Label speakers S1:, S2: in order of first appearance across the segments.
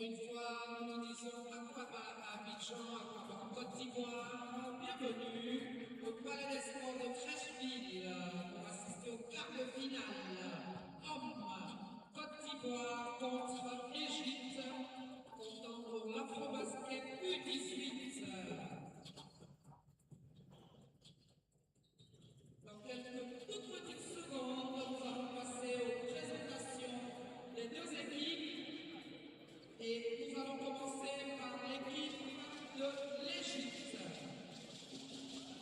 S1: une fois, nous disons à Abidjan, à Côte d'Ivoire, bienvenue au Palais des Sports de Trècheville pour assister au quart de finale. Hommes, Côte d'Ivoire contre Égypte, comptant pour l'AfroBasket U18. Dans quelques toutes petites secondes, nous allons passer aux présentations des deux équipes. Et nous allons commencer par l'équipe de l'Égypte.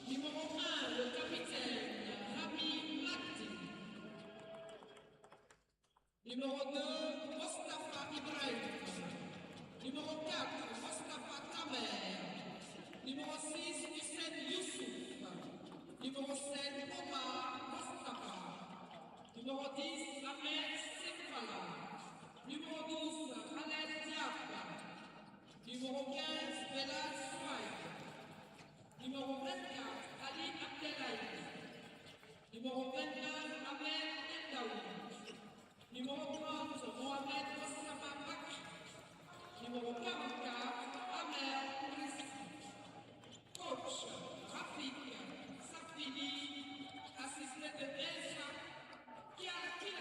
S1: Numéro 1, le capitaine Rami Mlakti. Numéro 2, Mostafa Ibrahim. Numéro 4, Mostafa Tamer. Numéro 6, Hussein Youssouf. Numéro 7, Omar Mostafa. Numéro 10, Ahmed Sekfala. Numéro 12, Khaled Diab. Numéro 15, Belal Souaïd. Numéro 24, Ali Abdelaïd. Numéro 29, Ahmed Endaoui. Numéro 30, Mohamed Mostafa Baki. Numéro 44, Amer Kourissi. Coach, Rafik Safini, assisté de Elsa Kilari.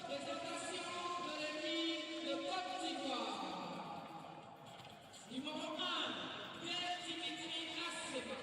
S1: Présentation de l'équipe de Côte d'Ivoire. Numéro 1, Pierre Dimitri Asseba.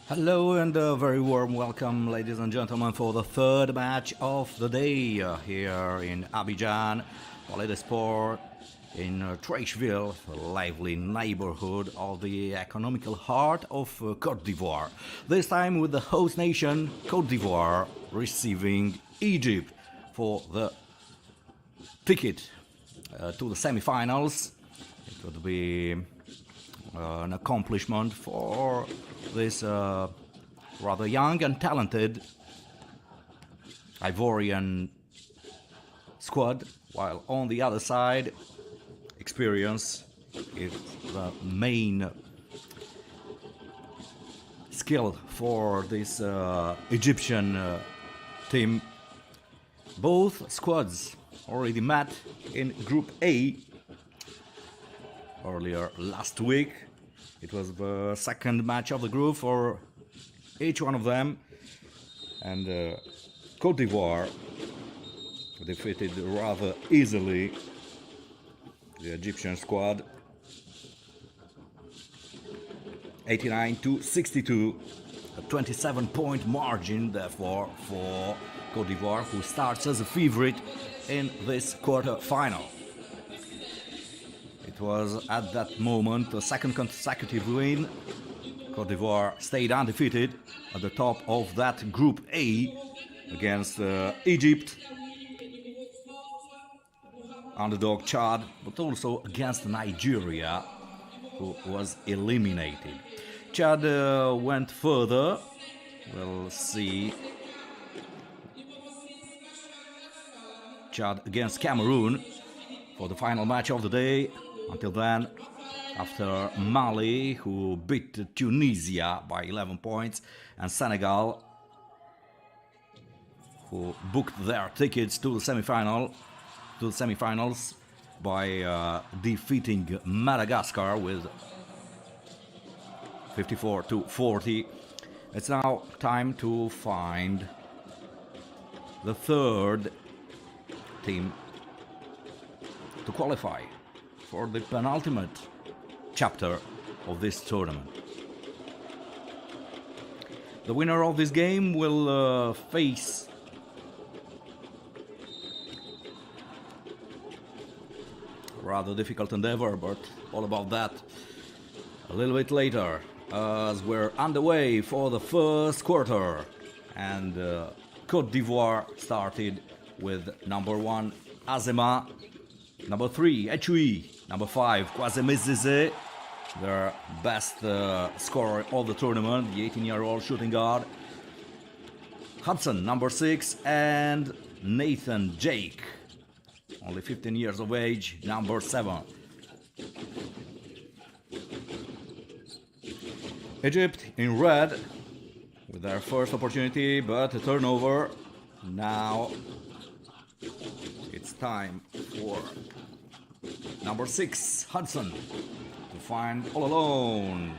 S2: Hello and a very warm welcome, ladies and gentlemen, for the third match of the day here in Abidjan, Palais des Sports in Trècheville, the lively neighborhood of the economical heart of Côte d'Ivoire. This time with the host nation, Côte d'Ivoire, receiving Egypt for the ticket to the semi-finals. It would be an accomplishment for this rather young and talented Ivorian squad, while on the other side, experience is the main skill for this Egyptian team. Both squads already met in Group A earlier last week. It was the second match of the group for each one of them, and Côte d'Ivoire defeated rather easily the Egyptian squad 89-62, a 27-point margin therefore for Côte d'Ivoire, who starts as a favorite in this quarter-final. It was at that moment the second consecutive win. Côte d'Ivoire stayed undefeated at the top of that Group A against Egypt, underdog Chad, but also against Nigeria, who was eliminated. Chad went further. We'll see. Chad against Cameroon for the final match of the day. Until then, after Mali, who beat Tunisia by 11 points, and Senegal, who booked their tickets to the semifinals, by defeating Madagascar with 54-40. It's now time to find the third team to qualify for the penultimate chapter of this tournament. The winner of this game will face a rather difficult endeavor, but all about that a little bit later, as we're underway for the first quarter. And Côte d'Ivoire started with number 1 Azema, number 3 Echui, number 5 Kwazeme Zeze, their best scorer of the tournament, the 18-year-old shooting guard. Hudson, number 6, and Nathan Jake, only 15 years of age, number 7. Egypt in red with their first opportunity, but a turnover. Now it's time for number 6 Hudson to find all alone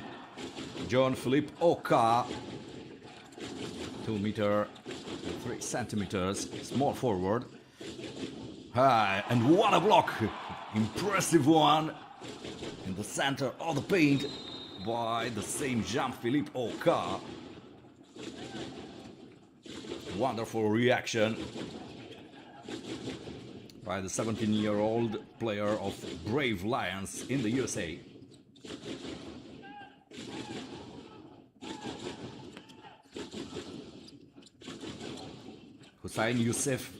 S2: Jean-Philippe Oka, 2 meters and 3 centimeters, small forward. And what a block! Impressive one in the center of the paint by the same Jean-Philippe Oka. Wonderful reaction by the 17-year-old player of Brave Lions in the USA. Hussein Youssef,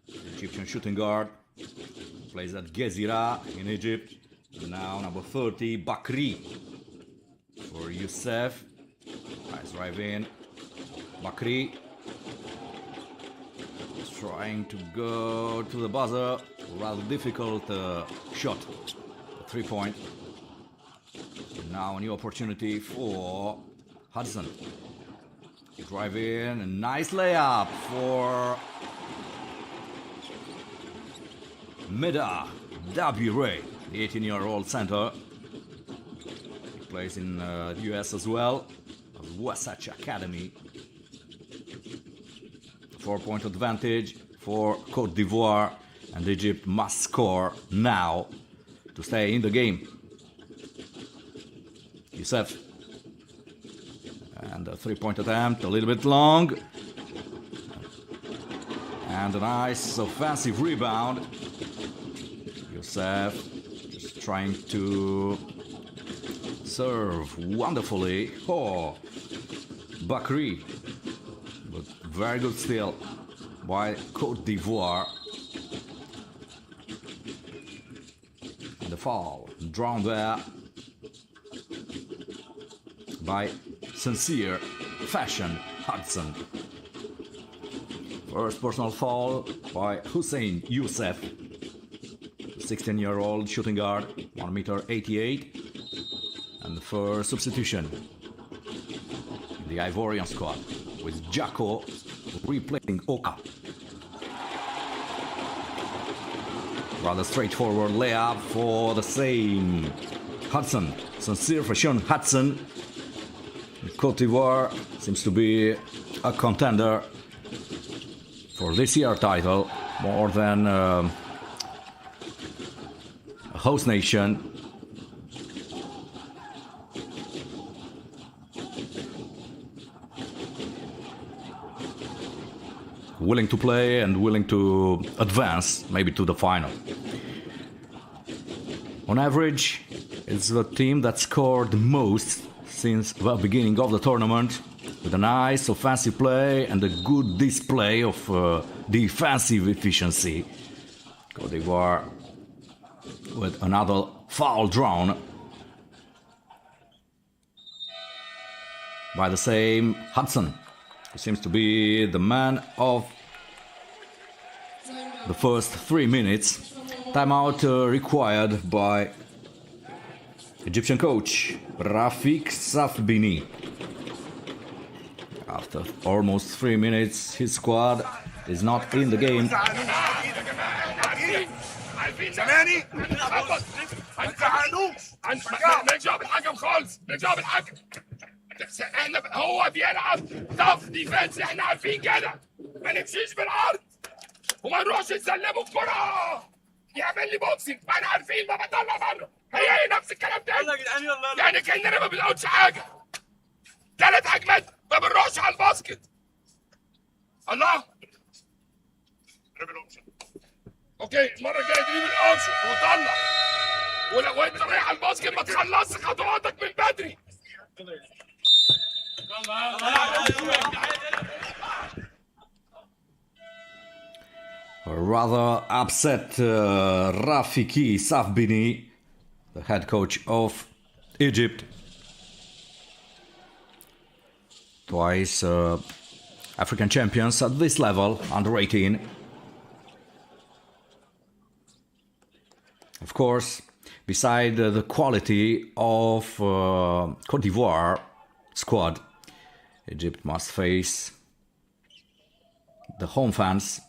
S2: Egyptian shooting guard, plays at Gezira in Egypt. Now number 30 Bakri for Youssef. Nice drive in. Bakri is trying to go to the buzzer. Rather difficult shot. 3-point. Now a new opportunity for Hudson. Drive in. A nice layup for Meda Dabire, the 18-year-old center. He plays in the US as well, at Wasatch Academy. 4-point advantage for Côte d'Ivoire, and Egypt must score now to stay in the game. Youssef, and a 3-point attempt, a little bit long, and a nice offensive rebound. Youssef just trying to serve wonderfully. Oh, Bakri, but very good steal by Côte d'Ivoire. And the foul drawn there by Sincere Fashion Hudson. First personal foul by Hussein Youssef, 16-year-old shooting guard, 1 meter 88, and the first substitution in the Ivorian squad, with Jacko replacing Oka. Rather straightforward layup for the same Hudson, Sincere Fashion Hudson. Côte d'Ivoire seems to be a contender for this year's title more than a host nation. Willing to play and willing to advance maybe to the final. On average, it's the team that scored the most since the beginning of the tournament, with a nice offensive play and a good display of defensive efficiency. Côte d'Ivoire with another foul drawn by the same Hudson, who seems to be the man of the first 3 minutes. Timeout required by Egyptian coach Rafik Safbini. After almost 3 minutes, his squad is not in the game.
S3: عارفين زماني هنخبط هنزعلوش مالكش دعوه بالحكم خالص مالكش دعوه بالحكم احنا هو بيلعب تاف ديفense احنا عارفين كده ما نمشيش بالعرض وما نروحش نسلمه الكرة يعمل لي بوكسنج ما احنا عارفين ما بطلع بره هي نفس الكلام ده
S4: يلا يا جدعان يلا
S3: يعني كاننا ما بنقولش حاجه 3 هجمات ما بنروحش على الباسكت الله اوكي المره الجايه دريب الاوبشن وطلع ولو انت رايح على الباسكت ما تخلصش خطواتك من بدري
S2: Rather upset Rafiki Safbini, the head coach of Egypt. Twice African champions at this level, under 18. Of course, beside the quality of Côte d'Ivoire squad, Egypt must face the home fans.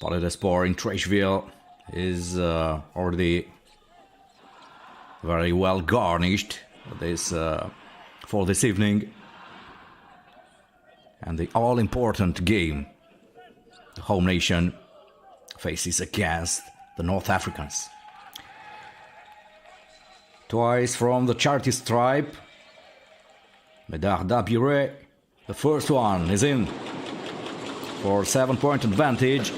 S2: Palais des Sports in Trashville is already very well garnished for this evening. And the all-important game, the home nation faces against the North Africans. Twice from the charity stripe, Medard Dabire, the first one is in for 7-point advantage.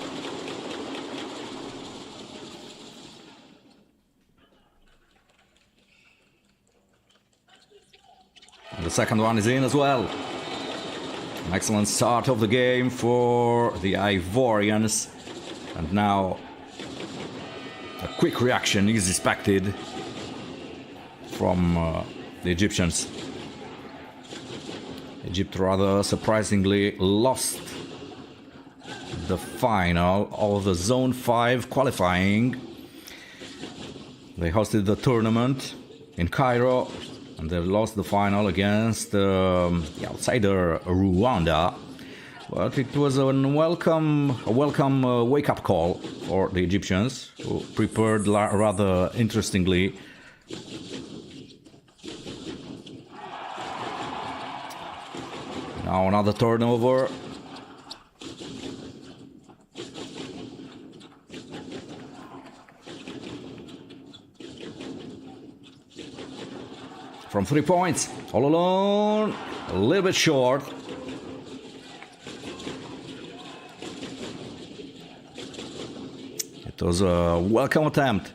S2: And the second one is in as well. An excellent start of the game for the Ivorians. And now a quick reaction is expected from the Egyptians. Egypt rather surprisingly lost the final of the Zone 5 qualifying. They hosted the tournament in Cairo and they lost the final against the outsider Rwanda. But it was a welcome wake-up call for the Egyptians, who prepared rather interestingly. Now another turnover. From 3 points, all alone, a little bit short. It was a welcome attempt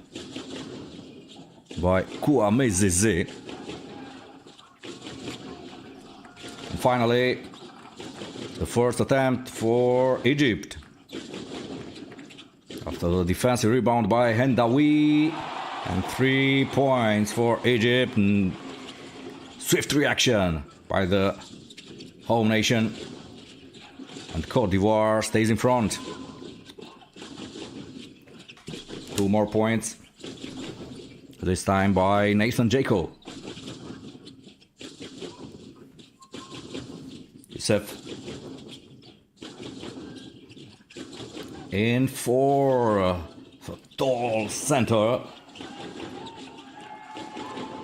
S2: by Kouame Zeze. And finally, the first attempt for Egypt. After the defensive rebound by Hendawi, and 3 points for Egypt. And swift reaction by the home nation. And Côte d'Ivoire stays in front. 2 more points. This time by Nathan Jacob. Youssef in for the tall center.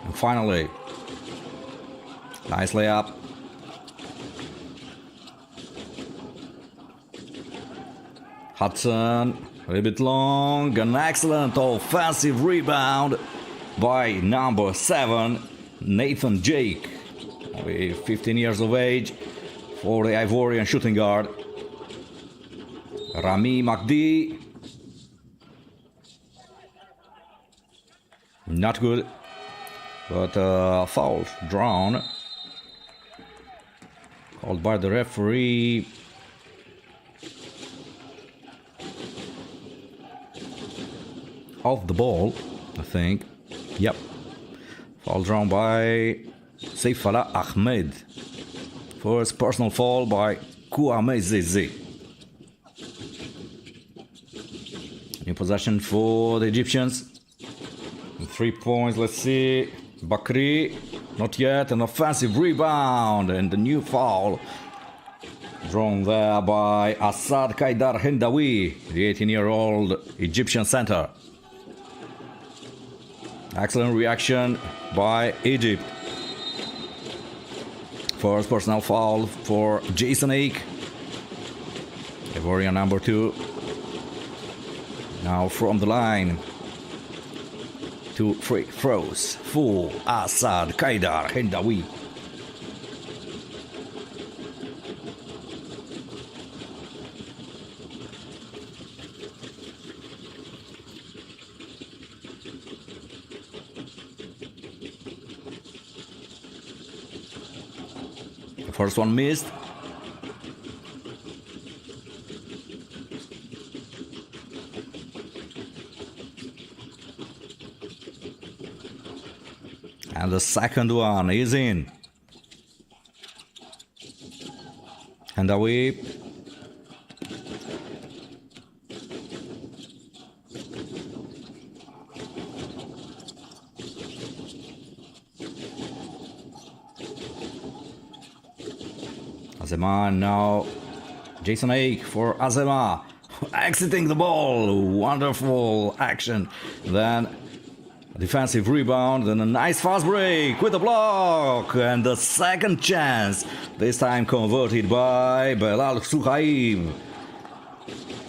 S2: And finally, nice layup. Hudson, a little bit long, an excellent offensive rebound by number 7, Nathan Jake, 15 years of age, for the Ivorian shooting guard. Rami Makdi, not good, but foul drawn, called by the referee. Off the ball, I think. Yep. Foul drawn by Saifallah Ahmed. First personal foul by Kouame Zeze. New possession for the Egyptians. 3 points, let's see. Bakri, not yet. An offensive rebound and a new foul Drawn there by Assad Kaidar Hendawi, the 18-year-old Egyptian center. Excellent reaction by Egypt. First personal foul for Jason Ake. Ivorian number 2. Now from the line. 2 free throws for Assad Kaidar Hendawi. The first one missed. And the second one is in. And away. Azema now. Jason Ake for Azema. Exiting the ball. Wonderful action. Then a defensive rebound, then a nice fast break with a block, and the second chance, this time converted by Belal Suhaib,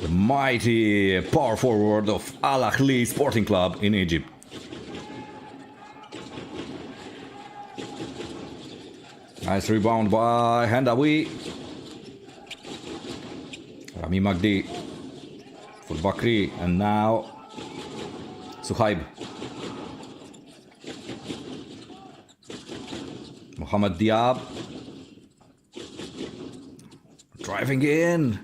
S2: the mighty power forward of Al Ahly Sporting Club in Egypt. Nice rebound by Hendawi. Rami Magdi for Bakri, and now Suhaib. Mohamed Diab driving in.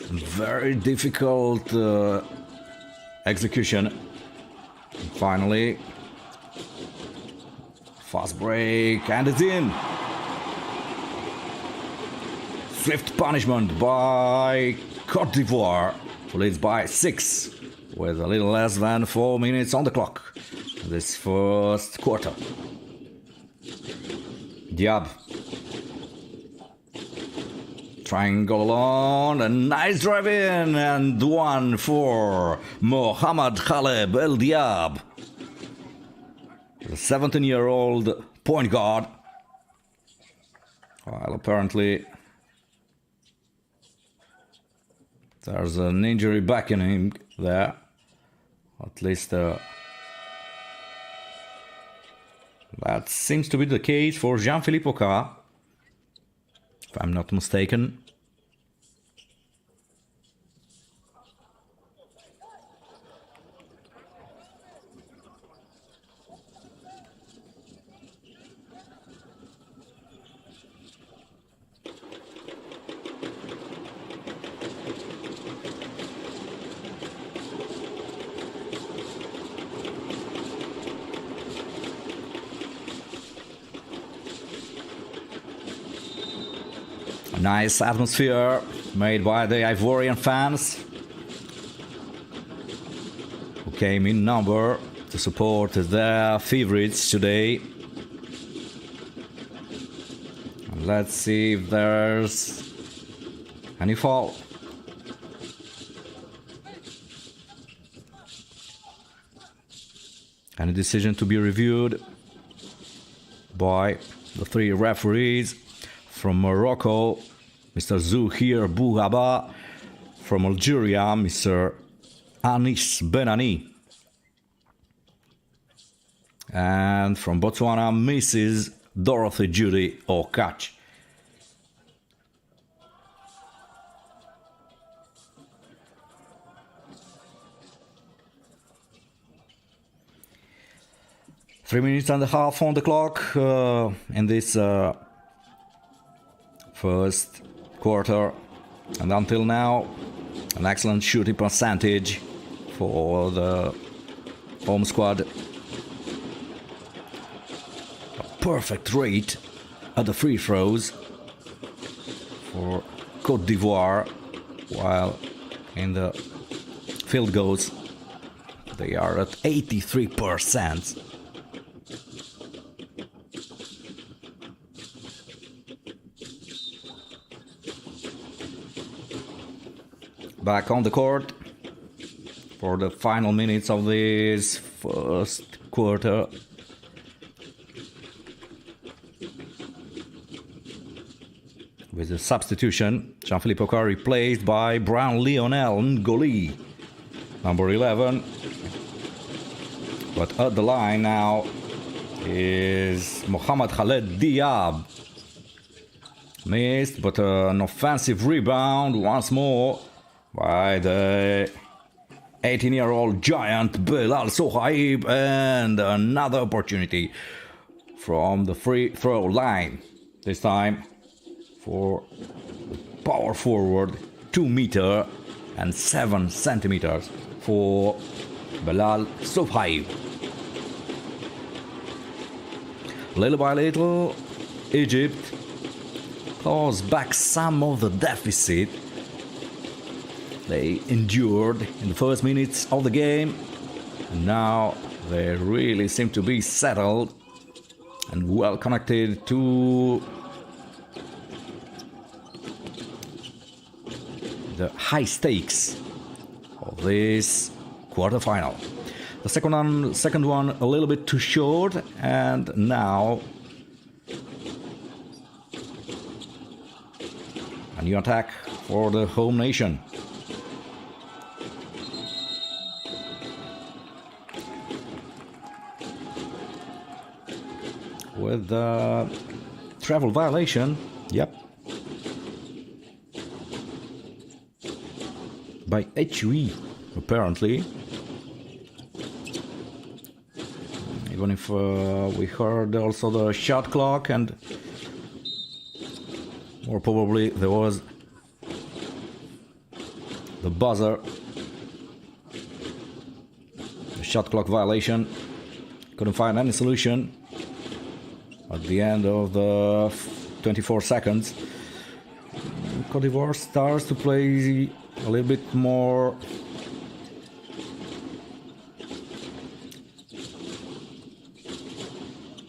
S2: Very difficult execution. And finally, fast break, and it's in. Swift punishment by Côte d'Ivoire, who leads by 6 with a little less than 4 minutes on the clock this first quarter. Diab. Triangle on, a nice drive in, and one for Mohamed Khaleb El Diab, the 17-year-old point guard. Well, apparently there's an injury back in him there. At least that seems to be the case for Jean-Philippe Oka, if I'm not mistaken. Nice atmosphere made by the Ivorian fans, who came in number to support their favorites today. And let's see if there's any foul. Any decision to be reviewed by the 3 referees. From Morocco, Mr. Zouhir Bouhaba. From Algeria, Mr. Anis Benani. And from Botswana, Mrs. Dorothy Judy Okach. Three minutes and a half on the clock in this first quarter, and until now an excellent shooting percentage for the home squad. A perfect rate at the free throws for Côte d'Ivoire, while in the field goals they are at 83%. back on the court for the final minutes of this first quarter. With a substitution, Jean-Philippe Oka replaced by Brown Lionel Ngoli, number 11. But at the line now is Mohamed Khaled Diab. Missed, but an offensive rebound once more by the 18-year-old giant Belal Sohaib, and another opportunity from the free throw line. This time for the power forward, 2 meters and 7 centimeters for Belal Sohaib. Little by little, Egypt claws back some of the deficit they endured in the first minutes of the game, and now they really seem to be settled and well connected to the high stakes of this quarterfinal. The second one a little bit too short, and now a new attack for the home nation. With the travel violation, yep, by HUE apparently. Even if we heard also the shot clock, and more probably there was the buzzer, the shot clock violation. Couldn't find any solution at the end of the 24 seconds. Côte d'Ivoire starts to play a little bit more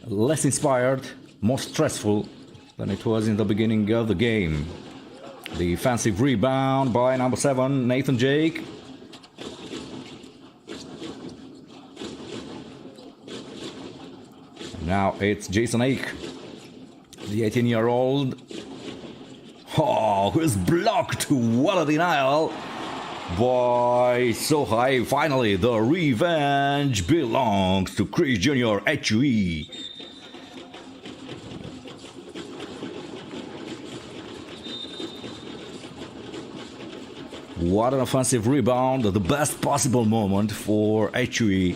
S2: less inspired, more stressful than it was in the beginning of the game. The defensive rebound by number 7, Nathan Jake. Now it's Jason Ake, the 18-year-old. Oh, who is blocked well a denial by Sohaib. Finally, the revenge belongs to Chris Jr. HUE. What an offensive rebound, the best possible moment for HUE.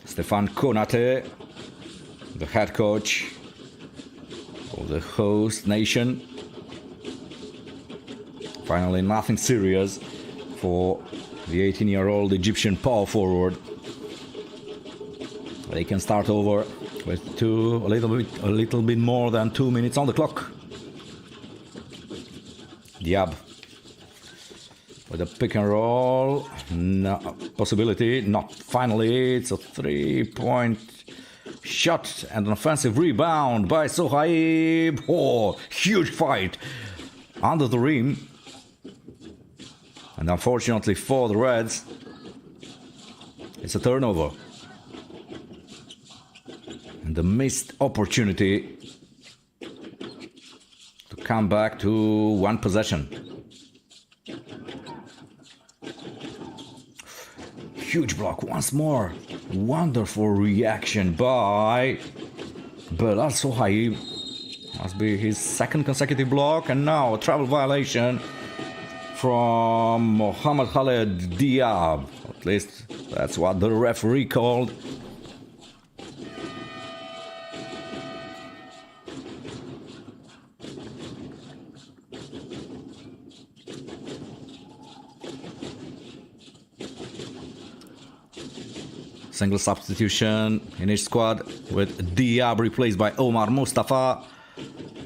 S2: Stéphane Konaté, the head coach of the host nation. Finally, nothing serious for the 18-year-old Egyptian power forward. They can start over with a little bit more than 2 minutes on the clock. Diab with a pick and roll, no possibility, not finally. It's a 3-point shot and an offensive rebound by Sohaib. Oh, huge fight under the rim, and unfortunately for the Reds, it's a turnover and a missed opportunity to come back to one possession. Huge block once more. Wonderful reaction by Belal Sohaib. Must be his second consecutive block, and now a travel violation from Mohamed Khaled Diab. At least that's what the referee called. Single substitution in each squad, with Diab replaced by Omar Mustafa,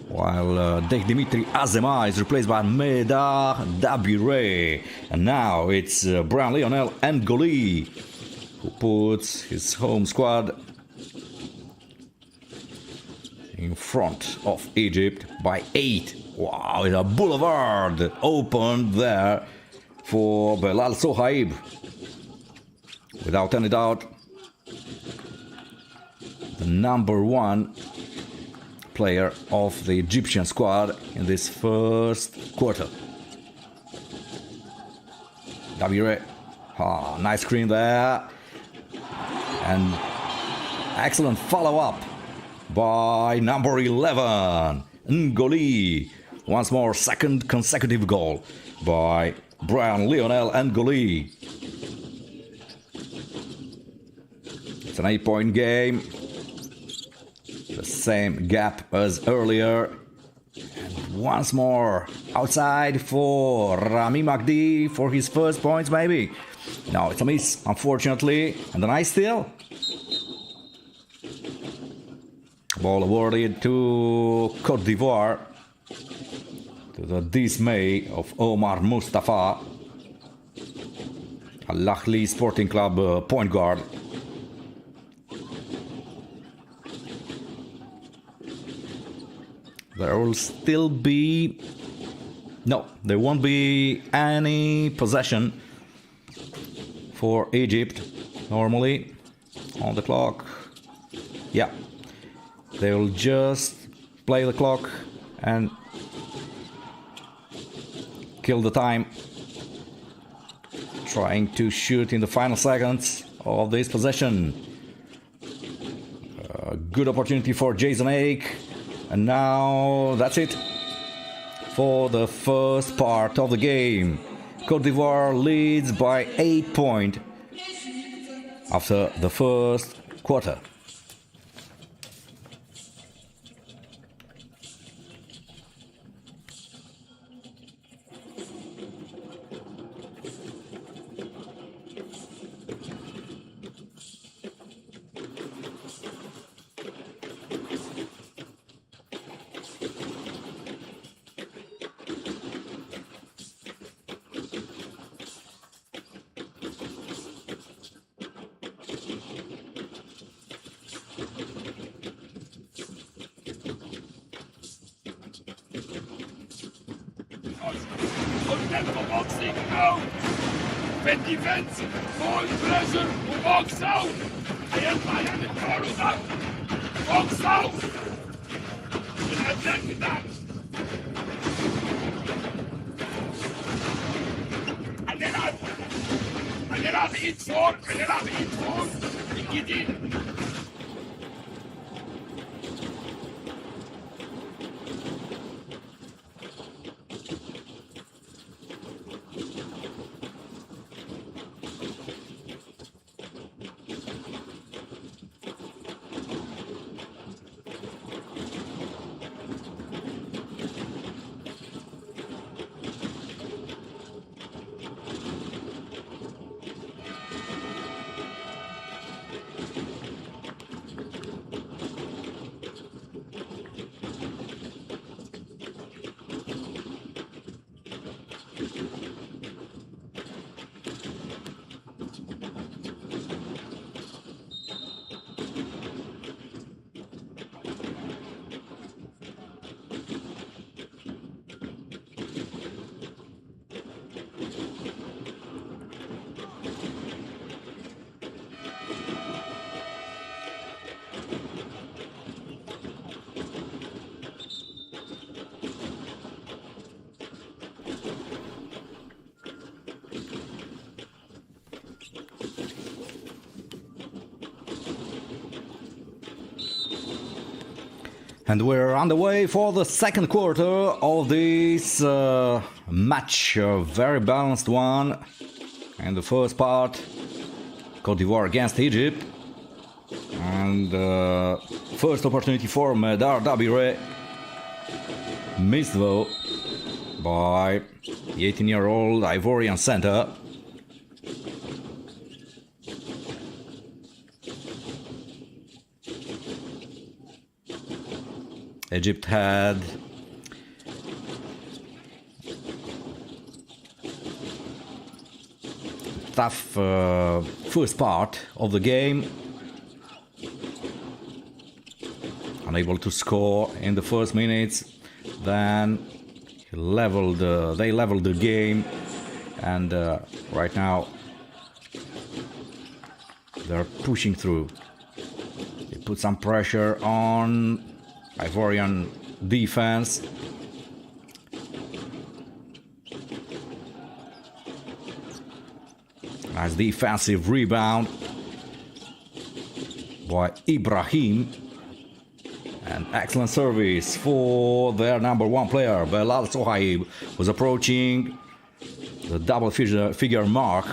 S2: while Dimitri Azema is replaced by Medar Dabire. And now it's Brown Lionel Ngoli, who puts his home squad in front of Egypt by 8. Wow, it's a boulevard opened there for Belal Sohaib. Without any doubt, the number one player of the Egyptian squad in this first quarter. Dabire, nice screen there. And excellent follow-up by number 11, Ngoli. Once more, second consecutive goal by Brian Lionel Ngoli. It's an 8-point game. The same gap as earlier. And once more, outside for Rami Magdi for his first points, maybe. No, it's a miss, unfortunately. And a nice steal. Ball awarded to Côte d'Ivoire, to the dismay of Omar Mustafa, Al Ahly Sporting Club point guard. There will still be... No, there won't be any possession for Egypt normally on the clock. Yeah. They will just play the clock and kill the time, trying to shoot in the final seconds of this possession. A good opportunity for Jason Ake, and now that's it for the first part of the game. Côte d'Ivoire leads by 8 points after the first quarter.
S3: Boxing out. With defense, ball pressure, box out. هيطلع يعمل فاول ده. Box out. الأداء بتاعك. هنلعب ايد فور، هنلعب ايد فور الجديد.
S2: And we're on the way for the second quarter of this match, a very balanced one. In the first part, Côte d'Ivoire against Egypt. And first opportunity for Medar Dabire, missed though by the 18-year-old Ivorian center. Egypt had tough first part of the game. unable to score in the first minutes. Then they leveled the game, and right now they're pushing through. They put some pressure on Ivorian defense. Nice defensive rebound by Ibrahim. And excellent service for their number one player. Belal Sohaib was approaching the double figure mark.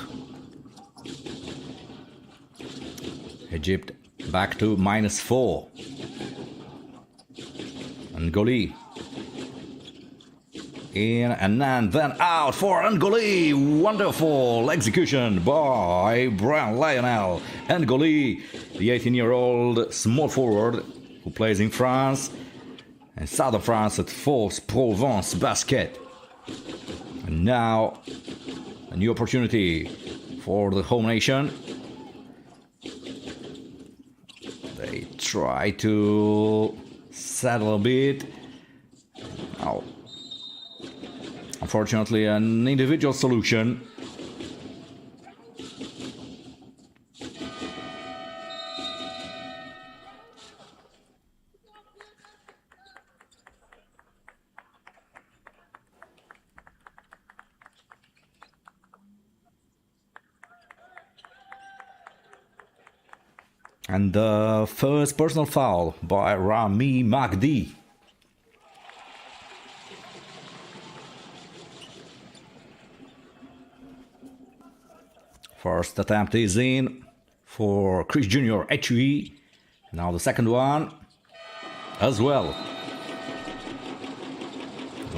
S2: Egypt back to -4. Ngoli in and then out for Ngoli. Wonderful execution by Brian Lionel. Ngoli, the 18-year-old small forward who plays in France and southern France at Force Provence Basket. And now a new opportunity for the home nation. They try to settle a bit. Now, unfortunately, an individual solution. And the first personal foul by Rami Magdi. First attempt is in for Chris Jr. HE. Now the second one as well.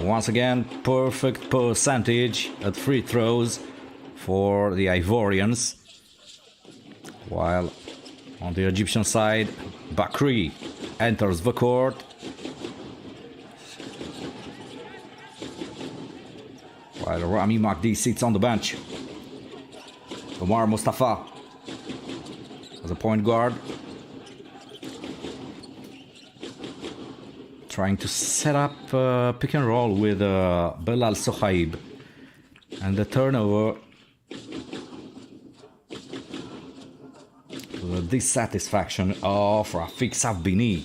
S2: Once again, perfect percentage at free throws for the Ivorians. While on the Egyptian side, Bakri enters the court. While Rami Magdi sits on the bench. Omar Mustafa as a point guard. Trying to set up pick and roll with Belal Sohaib. And the turnover, the dissatisfaction of Rafik Savbini.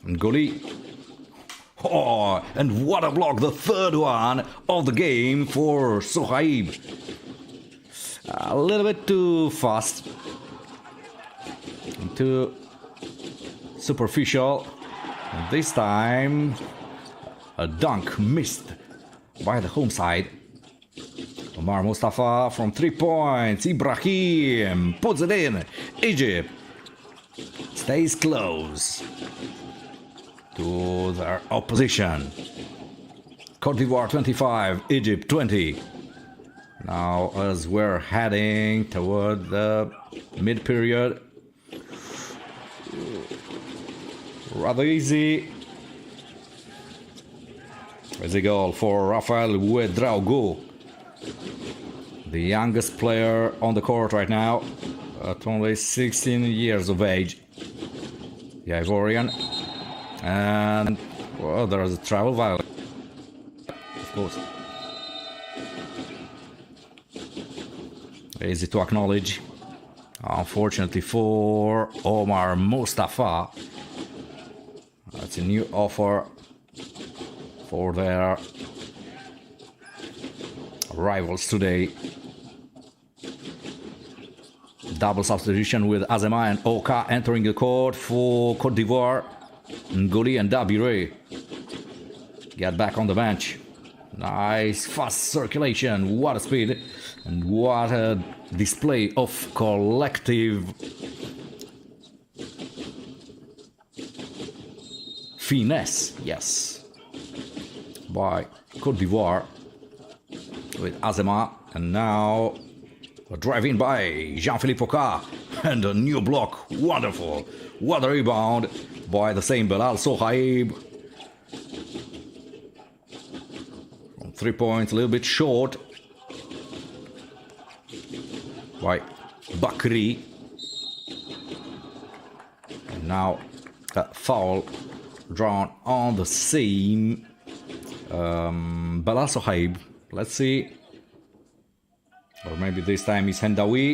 S2: Ngoli. Oh, and what a block, the third one of the game for Sohaib. A little bit too fast. Too superficial. And this time, a dunk missed by the home side. Omar Mustafa from 3 points. Ibrahim puts it in. Egypt stays close to their opposition. Côte d'Ivoire 25, Egypt 20. Now, as we're heading toward the mid-period, rather easy. There's a goal for Rafael Ouedraogo, the youngest player on the court right now, at only 16 years of age. The Ivorian. And, well, there is a travel violation, of course. Easy to acknowledge. Unfortunately for Omar Mustafa, that's a new offer for their rivals today. Double substitution with Azema and Oka entering the court for Côte d'Ivoire. Ngoli and Dabire get back on the bench. Nice fast circulation, what a speed, and what a display of collective finesse, yes, by Côte d'Ivoire with Azema. And now a drive in by Jean-Philippe Oka and a new block. Wonderful. What a rebound by the same Belal Sohaib. From 3 points, a little bit short by Bakri. And now a foul drawn on the same Belal Sohaib. Let's see. Or maybe this time it's Hendawi.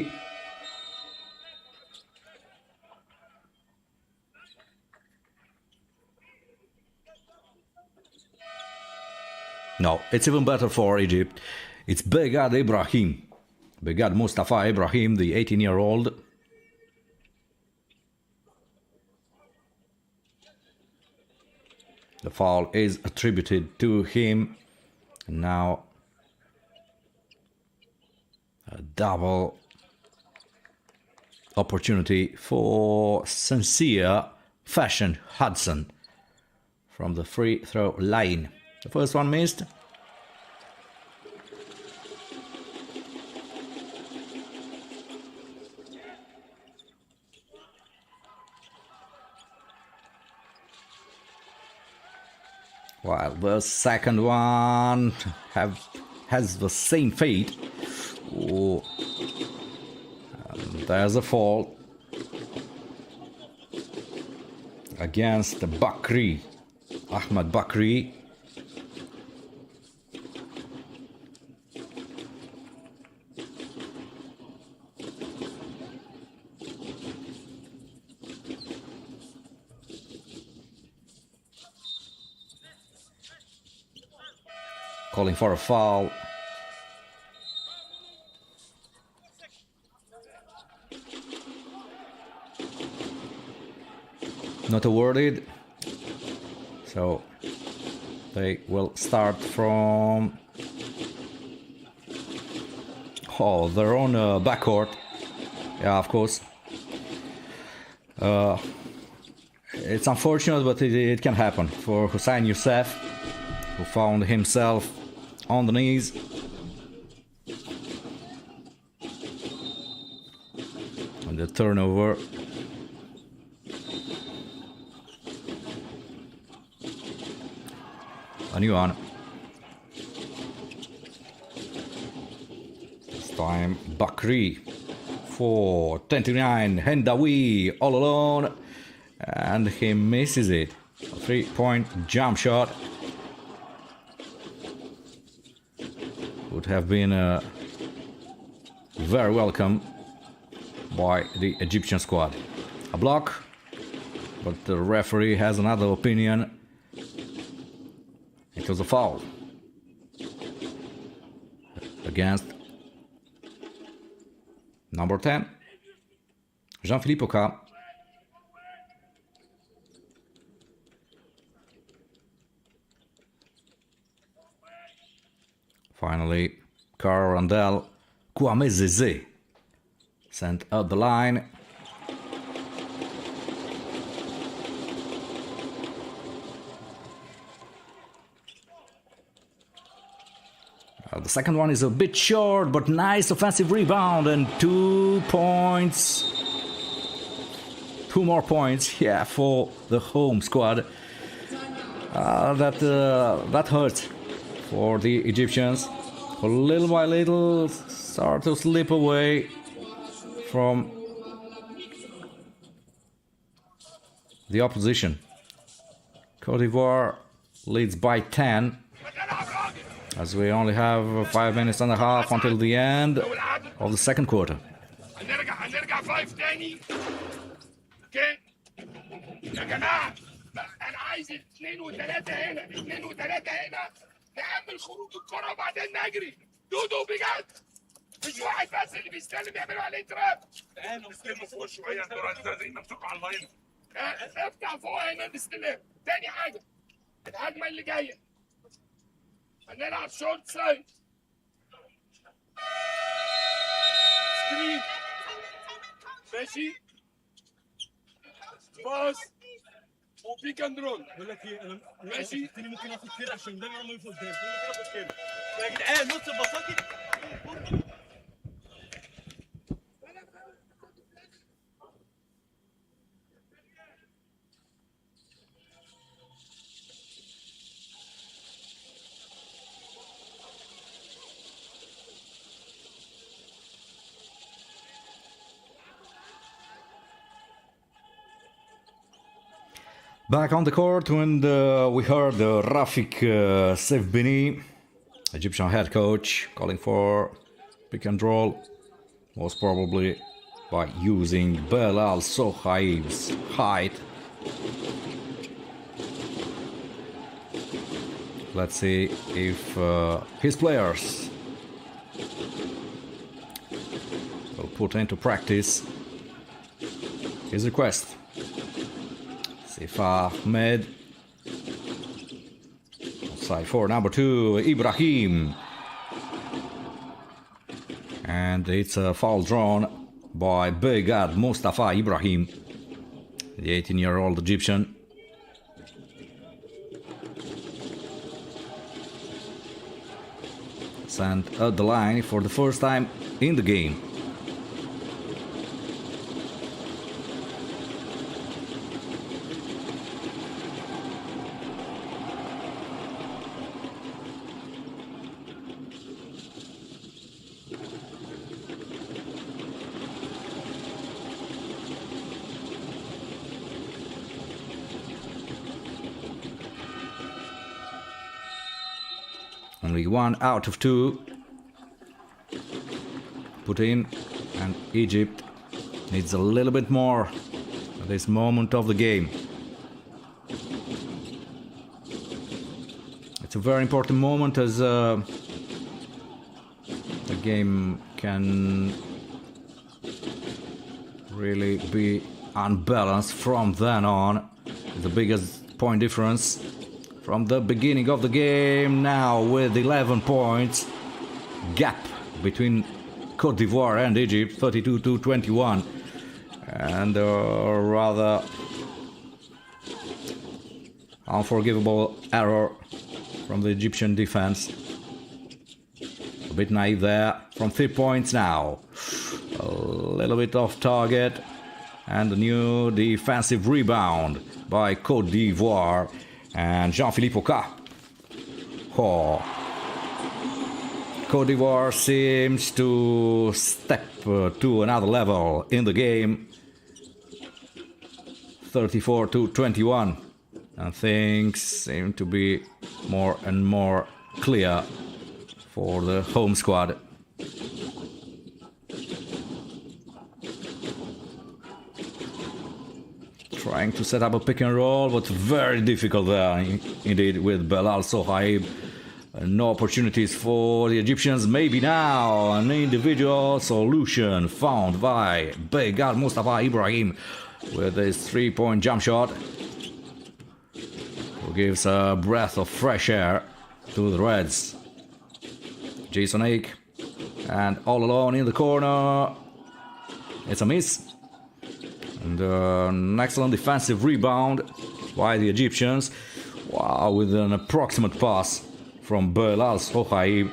S2: No, it's even better for Egypt. It's Begad Ibrahim. Begad Mustafa Ibrahim, the 18-year-old. The foul is attributed to him. And now a double opportunity for Sincere Fashion Hudson from the free throw line. The first one missed. While the second one has the same fate. Oh. There's a fall against Bakri, Ahmad Bakri. Calling for a foul. Not awarded. So they will start from their own backcourt. Yeah, of course. It's unfortunate, but it can happen for Hussein Youssef, who found himself on the knees. And the turnover. A new one. This time Bakri for 29. Hendawi all alone. And he misses it. A 3-point jump shot. Would have been very welcome by the Egyptian squad. A block, but the referee has another opinion. It was a foul against number 10, Jean-Philippe Oka. Finally, Carl Randall Kwame Zeze sent out the line. The second one is a bit short, but nice offensive rebound and 2 points. 2 more points, yeah, for the home squad. That hurts for the Egyptians. Little by little, start to slip away from the opposition. Côte d'Ivoire leads by 10. As we only have 5 minutes and a half until the end of the second quarter.
S3: هنرجع 5 تاني. اوكي يا جماعه انا عايز 2 و3 هنا، 2 و3 هنا، نعمل خروج الكره وبعدين نجري. دودو بجد مش واحد بس اللي بيستلم يعملوا عليه تراب. استلموا فوق شويه، انتوا زي ما بتبقوا على اللاين. افتح فوق هنا نستلم. تاني حاجه الهجمه اللي جايه هنلعب شورت سايد سكرين، ماشي، باص وبيك اند رول. بقول لك ايه، انا ماشي التاني ممكن اخد كده عشان ده ما يفوز قدام. ممكن اخد كده يا جدعان نص الباصات دي.
S2: Back on the court when we heard Rafik Sevbini, Egyptian head coach, calling for pick and roll, most probably by using Belal Sohaib's height. Let's see if his players will put into practice his request. Sifa Ahmed. Side for number 2, Ibrahim. And it's a foul drawn by Begad Mustafa Ibrahim, the 18-year-old Egyptian. Sent at the line for the first time in the game. Only 1 out of 2 put in, and Egypt needs a little bit more at this moment of the game. It's a very important moment as the game can really be unbalanced from then on. The biggest point difference from the beginning of the game, now with 11 points gap between Côte d'Ivoire and Egypt, 32-21, and a rather unforgivable error from the Egyptian defense. A bit naive there from 3 points now. A little bit off target, and a new defensive rebound by Côte d'Ivoire. And Jean-Philippe Oka. Oh. Côte d'Ivoire seems to step to another level in the game. 34-21. And things seem to be more and more clear for the home squad. Trying to set up a pick and roll, but very difficult there indeed with Belal Sohaib. No opportunities for the Egyptians. Maybe now an individual solution found by Begad Mustafa Ibrahim with his 3-point jump shot, who gives a breath of fresh air to the Reds. Jason Ake, and all alone in the corner. It's a miss. And an excellent defensive rebound by the Egyptians. Wow, with an approximate pass from Belal Sohaib.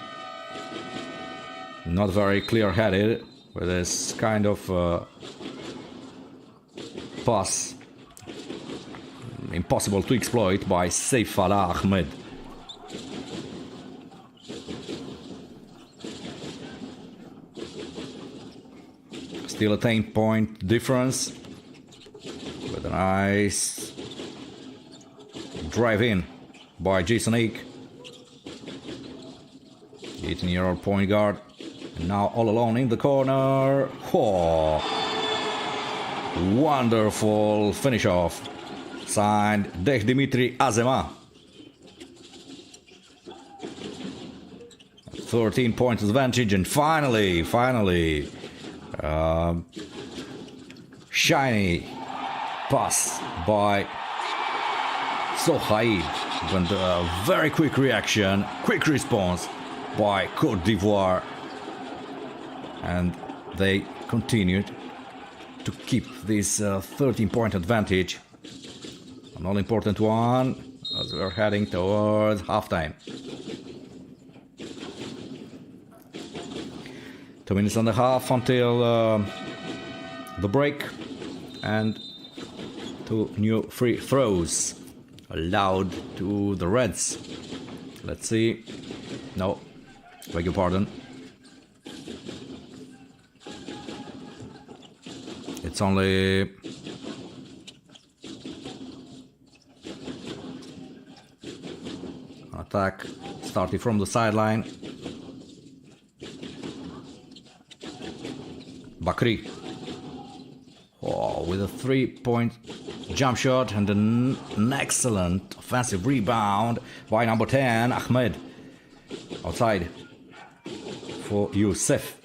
S2: Not very clear-headed with this kind of pass. Impossible to exploit by Saif Ahmed. Still a 10-point difference. With a nice drive in by Jason Ake, 18-year-old point guard, and now all alone in the corner. Oh, wonderful finish off, signed Dech Dimitri Azema. 13-point advantage, and finally, shiny pass by Sohaib, and a very quick reaction, quick response by Côte d'Ivoire, and they continued to keep this 13-point advantage, an all-important one as we're heading towards halftime. 2 minutes and a half until the break, and 2 new free throws allowed to the Reds. Let's see. No, beg your pardon. It's only Attack started from the sideline. Bakri. Oh, with a 3-point jump shot and an excellent offensive rebound by number 10, Ahmed. Outside for Youssef.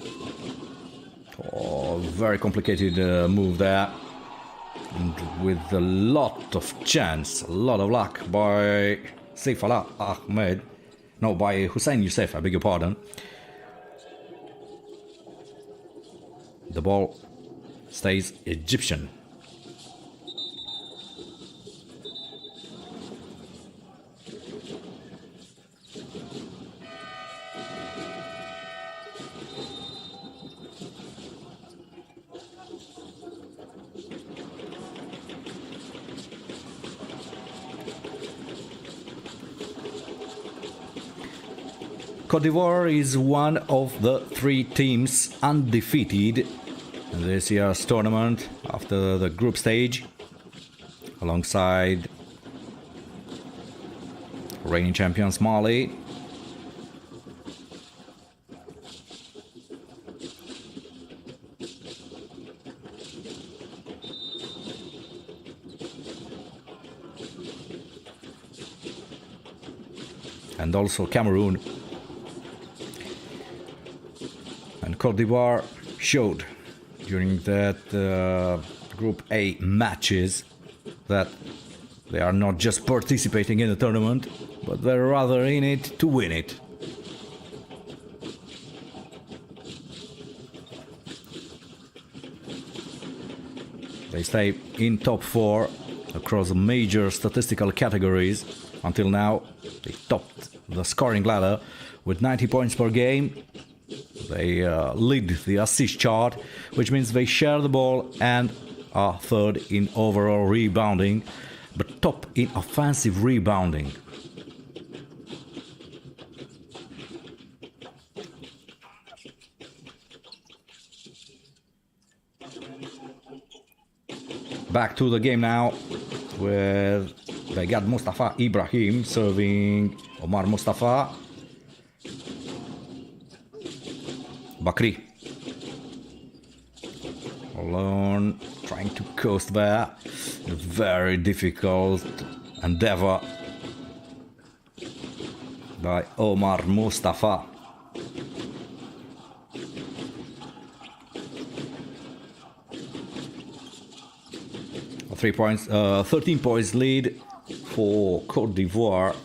S2: Oh, very complicated move there. And with a lot of chance, a lot of luck by Saifallah Ahmed. No, by Hussein Youssef, I beg your pardon. The ball stays Egyptian. Côte d'Ivoire is one of the 3 teams undefeated in this year's tournament after the group stage, alongside reigning champions Mali. And also Cameroon. And Côte d'Ivoire showed during that Group A matches that they are not just participating in the tournament, but they're rather in it to win it. They stay in top 4 across the major statistical categories. Until now, they topped the scoring ladder with 90 points per game. They lead the assist chart, which means they share the ball and are third in overall rebounding, but top in offensive rebounding. Back to the game now, where they got Mustafa Ibrahim serving Omar Mustafa. Bakri alone, trying to coast there. A very difficult endeavor by Omar Mustafa. A 13 points lead for Côte d'Ivoire.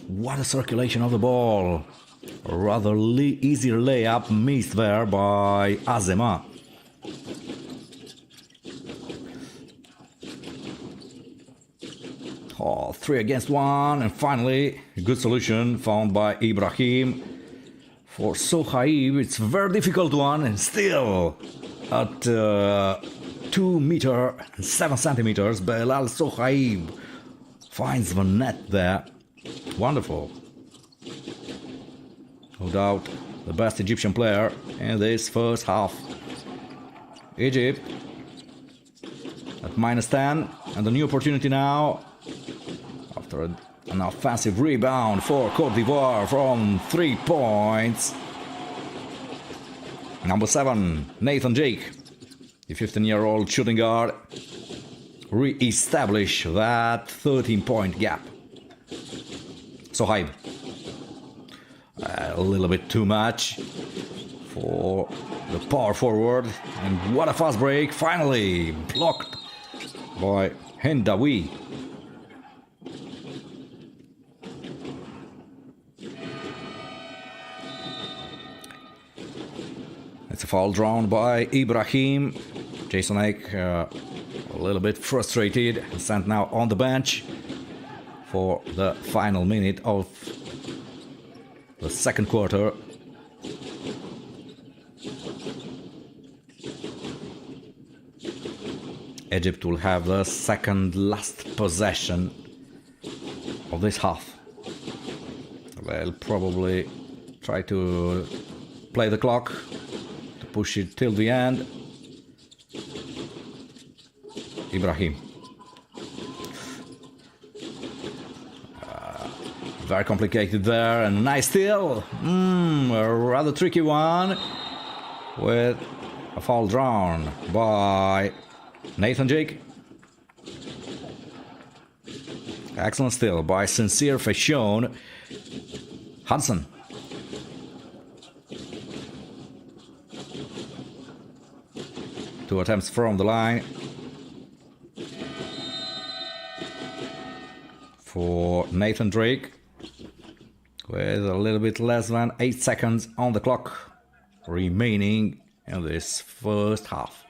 S2: What a circulation of the ball. A rather easy layup missed there by Azema. Oh, 3 against 1, and finally a good solution found by Ibrahim. For Sohaib, it's a very difficult one, and still at 2 meters and 7 centimeters, Belal Sohaib finds the net there. Wonderful. No doubt the best Egyptian player in this first half. Egypt at -10, and a new opportunity now after an offensive rebound for Côte d'Ivoire from 3 points. Number 7, Nathan Jake, the 15-year-old shooting guard, re-establish that 13-point gap. Sohaib, a little bit too much for the power forward, and what a fast break, finally blocked by Hendawi. It's a foul drawn by Ibrahim. Jason Ake a little bit frustrated, sent now on the bench for the final minute of the second quarter. Egypt will have the second last possession of this half. They'll probably try to play the clock, to push it till the end. Very complicated there, and nice steal. A rather tricky one with a foul drawn by Nathan Jake. Excellent steal by Sincere Fashion. Hudson. Two attempts from the line for Nathan Drake, with a little bit less than 8 seconds on the clock remaining in this first half.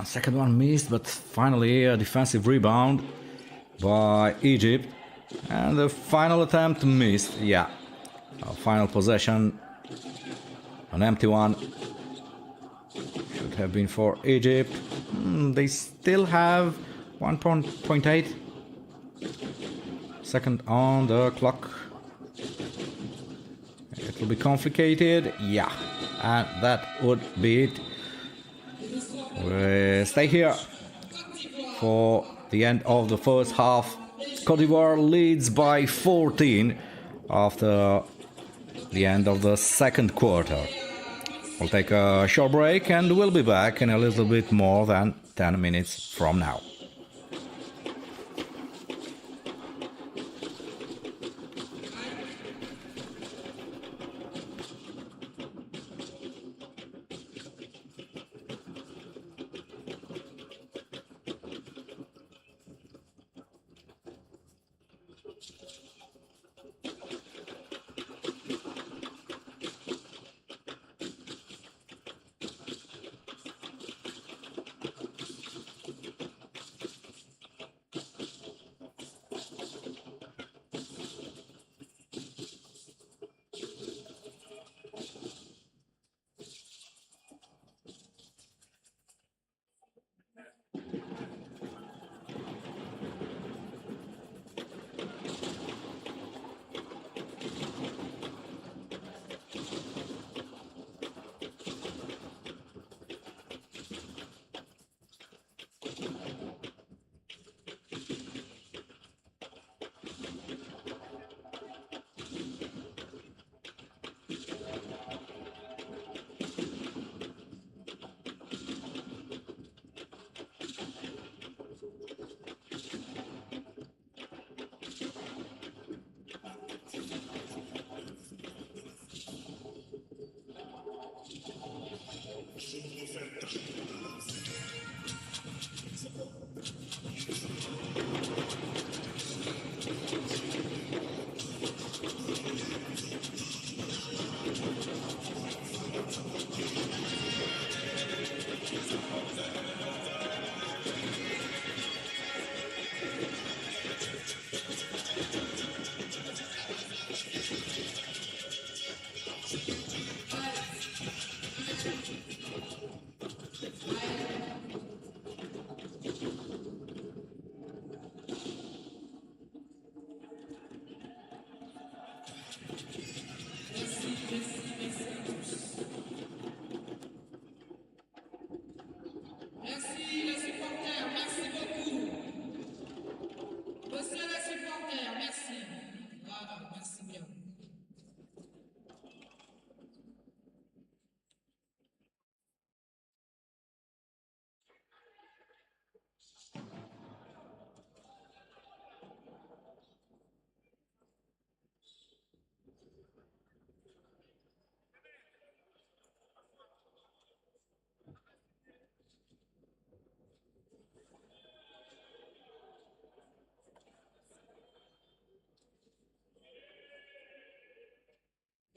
S2: Second one missed, but finally a defensive rebound by Egypt. And the final attempt missed. Yeah, final possession, an empty one. Should have been for Egypt. They still have 1.8 second on the clock. It will be complicated. Yeah, and that would be it. We stay here for the end of the first half. Côte d'Ivoire leads by 14 after the end of the second quarter. We'll take a short break and we'll be back in a little bit more than 10 minutes from now.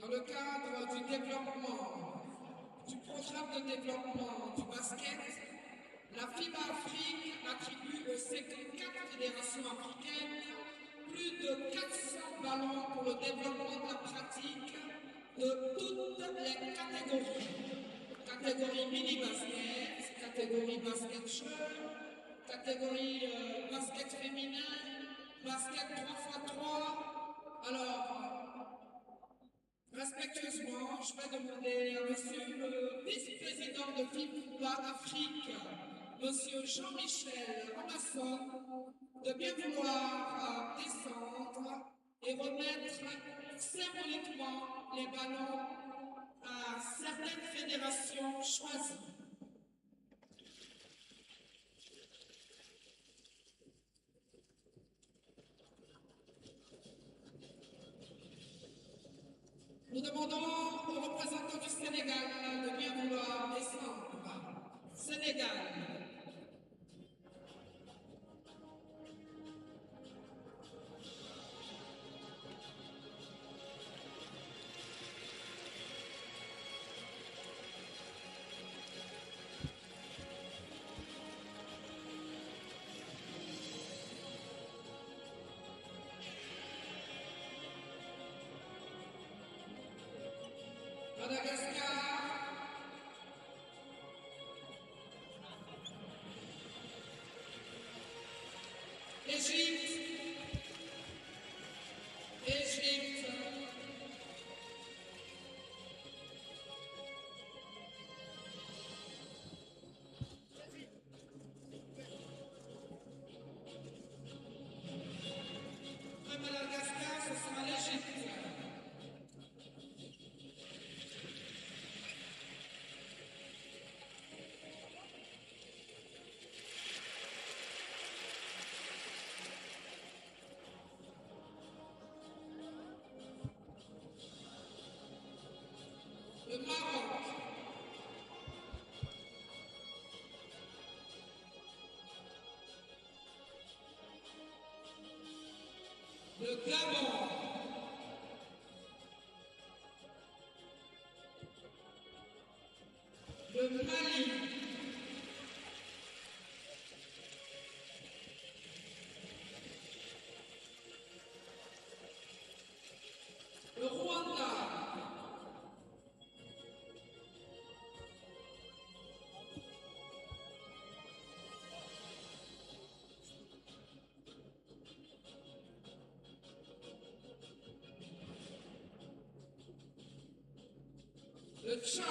S1: Dans le cadre du développement, du programme de développement du basket, la FIBA Afrique attribue aux 54 fédérations africaines plus de 400 ballons pour le développement de la pratique de toutes les catégories. Catégorie mini-basket, catégorie basket jeu, catégorie basket féminin, je vais demander à monsieur le vice-président de FIBA Afrique, monsieur Jean-Michel Ramasson, de bien vouloir descendre et remettre symboliquement les ballons à certaines fédérations choisies. Nous demandons aux représentants du Sénégal de bien vouloir descendre. Sénégal. Madagascar. Égypte. Égypte. Après Madagascar, ce sera l'Égypte. Le Maroc. Le Gabon. Le Mali. Le Rwanda. Le Tchad.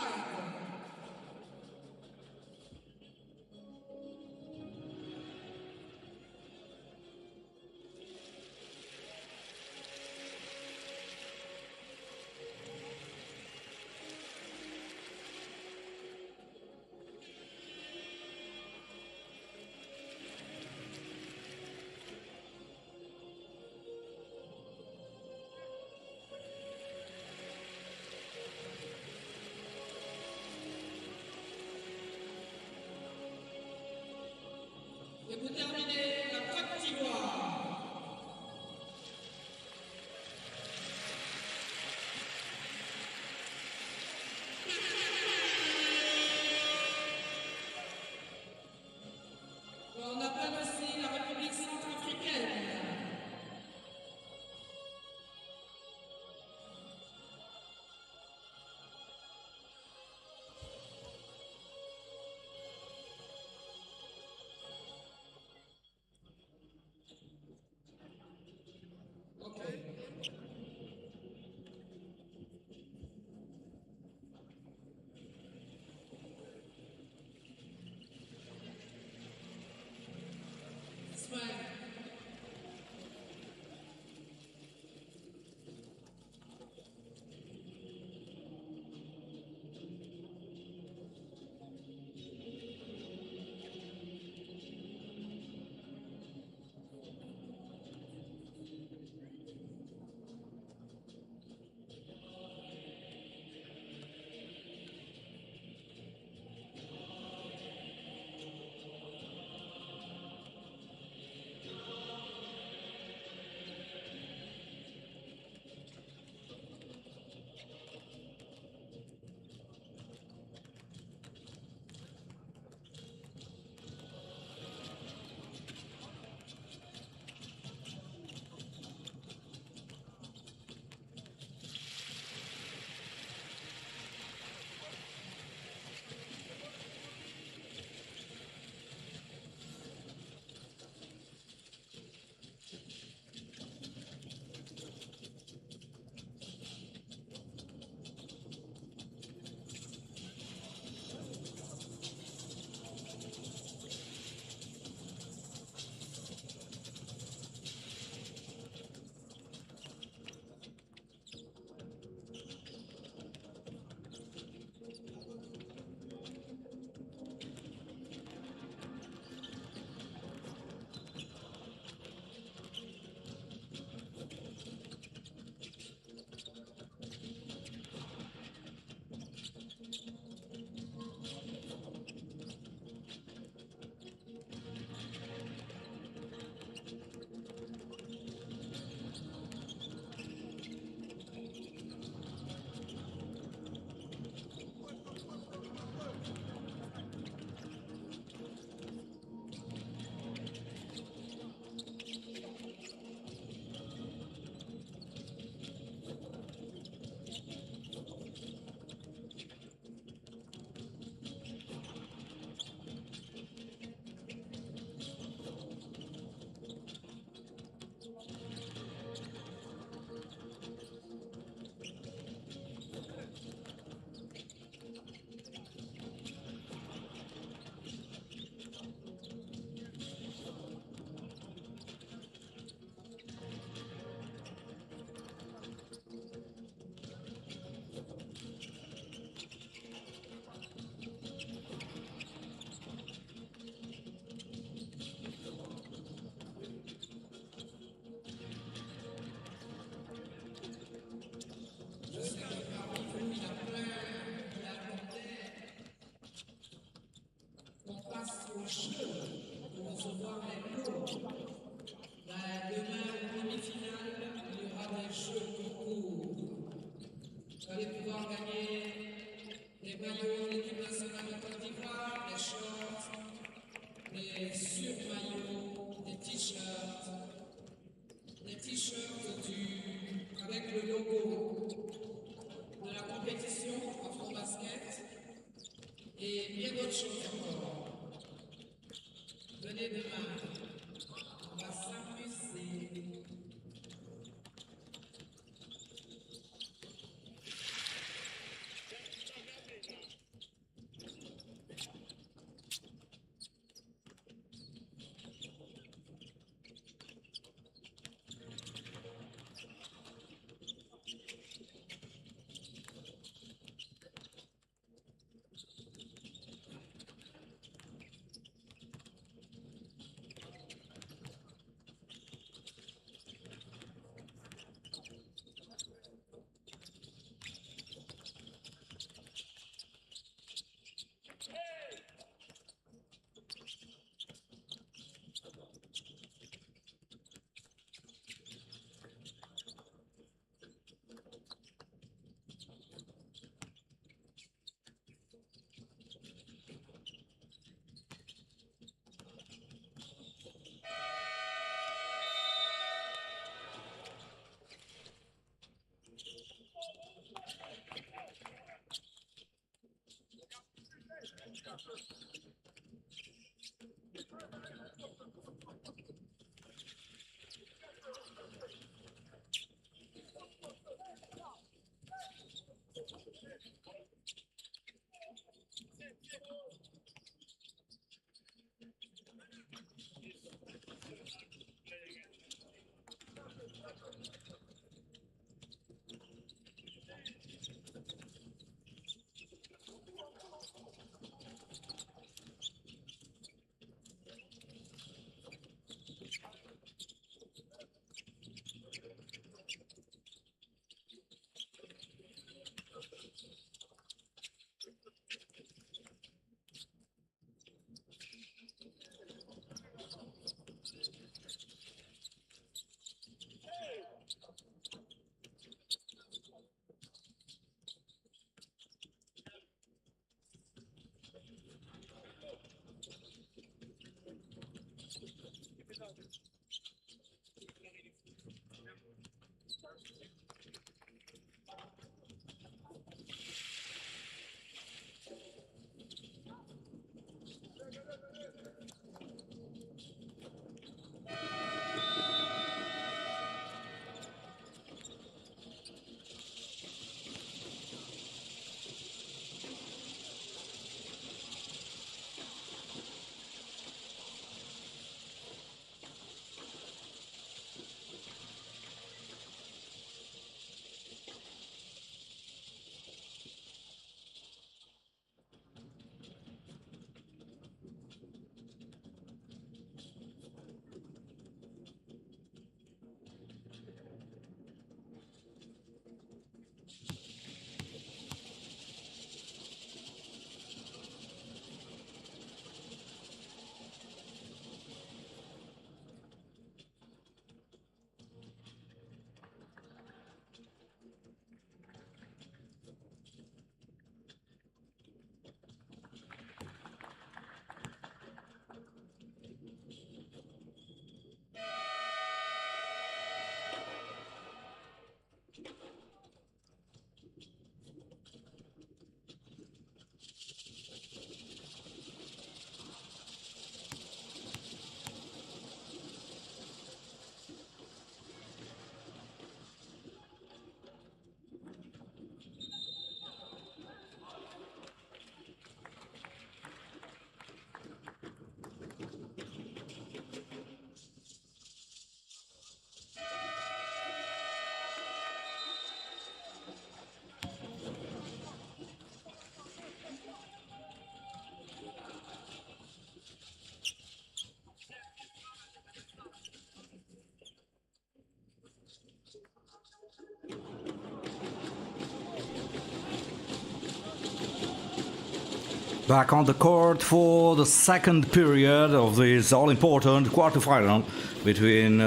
S2: Back on the court for the second period of this all-important quarterfinal between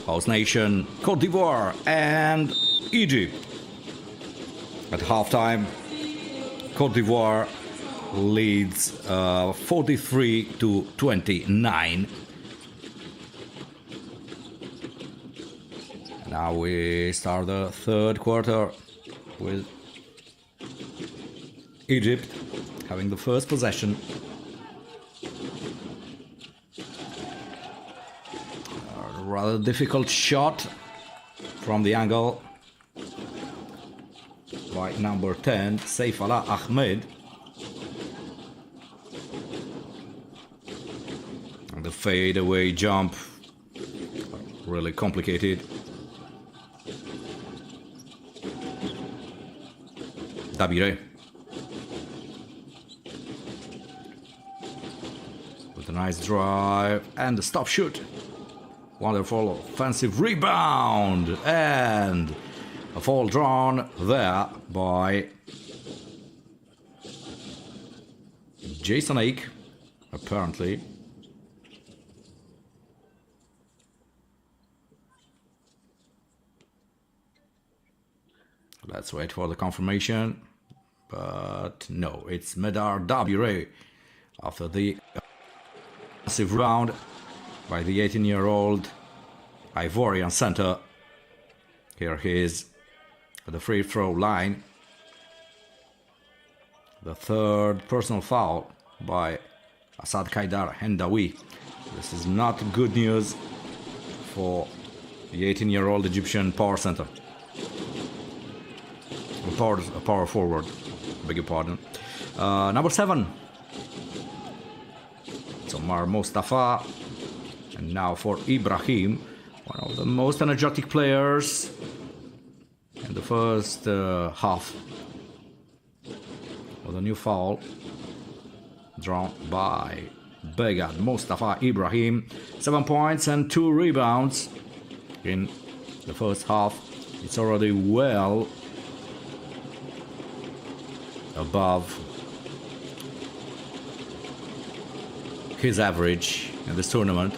S2: host nation Côte d'Ivoire and Egypt. At halftime, Côte d'Ivoire leads 43-29. Now we start the third quarter with Egypt having the first possession. A rather difficult shot from the angle by number 10, Saifallah Ahmed. And the fadeaway jump, really complicated. Dabire with a nice drive and a stop shoot. Wonderful offensive rebound and a foul drawn there by Jason Ake, apparently. Let's wait for the confirmation. But no, it's Medar Dabire after the massive round by the 18-year-old Ivorian center. Here he is at the free throw line. The third personal foul by Assad Kaidar Hendawi. This is not good news for the 18-year-old Egyptian power center. Power forward, beg your pardon. Number 7, it's Omar Mustafa. And now for Ibrahim, one of the most energetic players in the first half. With a new foul drawn by Begad Mustafa Ibrahim. 7 points and 2 rebounds in the first half. It's already well above his average in this tournament.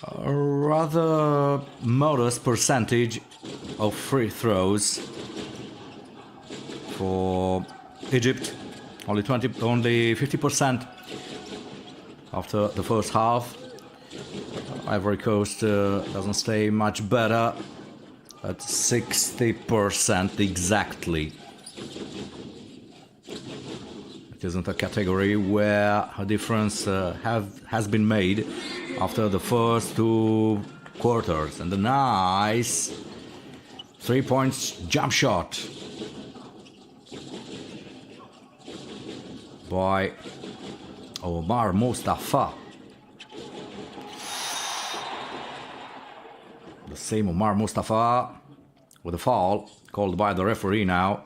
S2: A rather modest percentage of free throws for Egypt, only 50% after the first half. Ivory Coast doesn't stay much better at 60% exactly. It isn't a category where a difference has been made after the first 2 quarters. And a nice 3-point jump shot by Omar Mustafa. The same Omar Mustafa with a foul called by the referee now.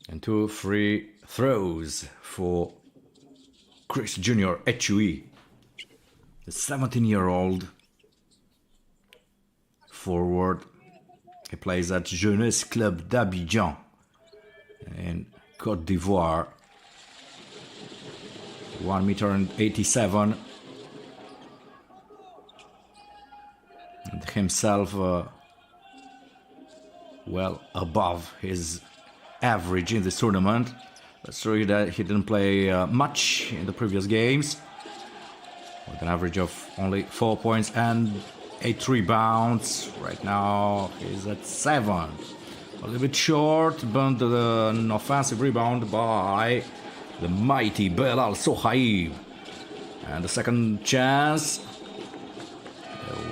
S2: And 2 free throws for Chris Jr. Echui, the 17-year-old forward. He plays at Jeunesse Club d'Abidjan in Côte d'Ivoire. 1.87 meters. And himself well above his average in this tournament. That's true that he didn't play much in the previous games, with an average of only 4 points and 8 rebounds. Right now he's at 7. A little bit short, but an offensive rebound by the mighty Belal Sohaib. And the second chance,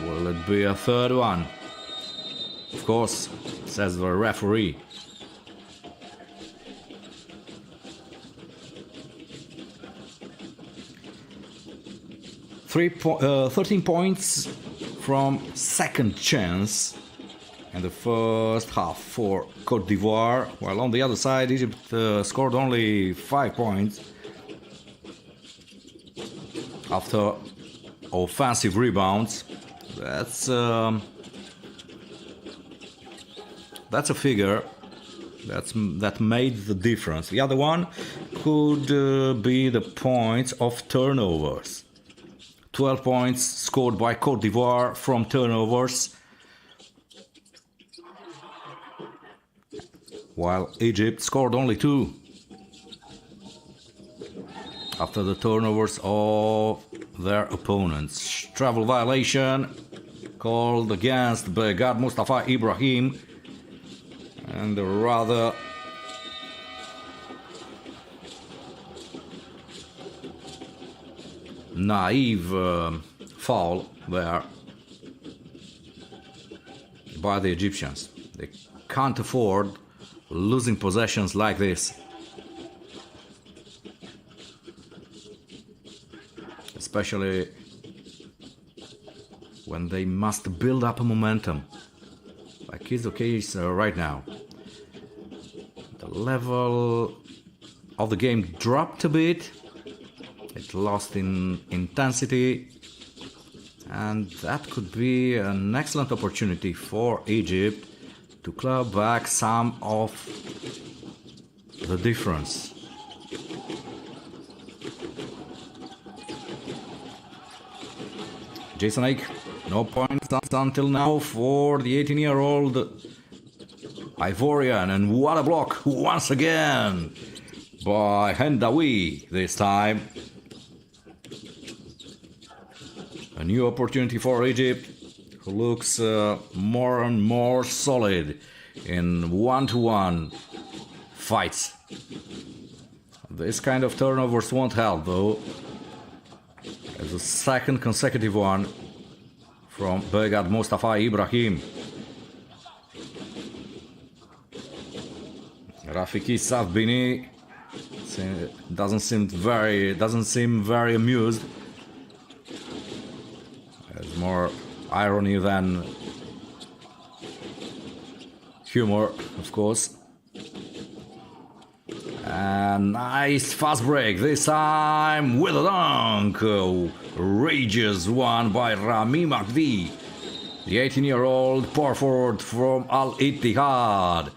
S2: will it be a third one? Of course, says the referee. 13 points from second chance in the first half for Côte d'Ivoire, while on the other side Egypt scored only 5 points after offensive rebounds. That's a figure that made the difference. The other one could be the points of turnovers. 12 points scored by Côte d'Ivoire from turnovers, while Egypt scored only 2 after the turnovers of their opponents. Travel violation called against the guard Mustafa Ibrahim, and a rather naive foul there by the Egyptians. They can't afford losing possessions like this, especially when they must build up a momentum, like is the case right now. The level of the game dropped a bit, it lost in intensity, and that could be an excellent opportunity for Egypt to claw back some of the difference. Jason Ake, no points until now for the 18-year-old Ivorian, and what a block once again by Hendawi this time. A new opportunity for Egypt, who looks more and more solid in one-to-one fights. This kind of turnovers won't help though, as the second consecutive one from Begad Mustafa Ibrahim. Rafiki Safbini doesn't seem very amused. There's more irony than humor, of course. And nice fast break, this time with a dunk. Outrageous one by Rami Magdi, the 18-year-old power forward from Al Ittihad.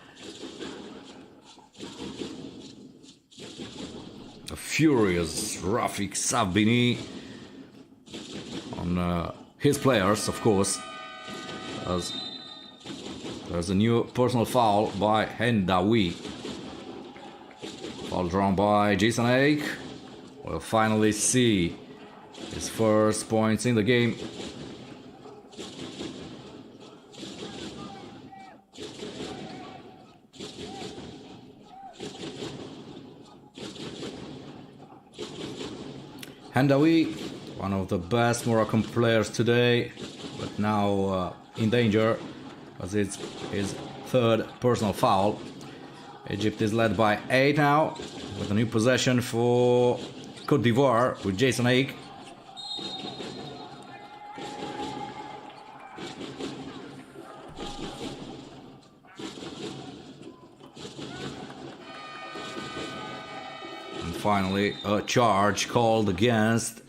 S2: A furious Rafik Safbini on his players, of course, as there's a new personal foul by Hendawi. Foul drawn by Jason Ake. We'll finally see his first points in the game. Hendawi, one of the best Moroccan players today, but now in danger as it's his third personal foul. Egypt is led by 8 now, with a new possession for Côte d'Ivoire with Jason Ake. And finally, a charge called against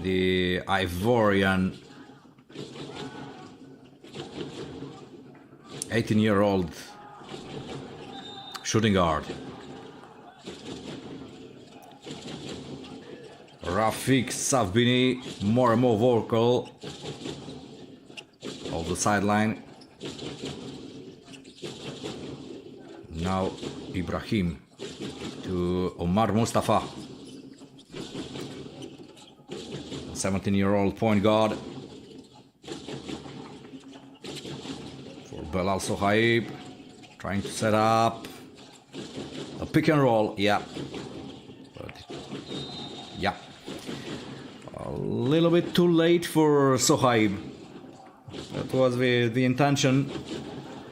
S2: the Ivorian 18-year-old shooting guard. Rafik Safbini, more and more vocal of the sideline. Now Ibrahim to Omar Mustafa, 17-year-old point guard for Belal Sohaib, trying to set up a pick and roll. Yeah, a little bit too late for Sohaib. That was the intention,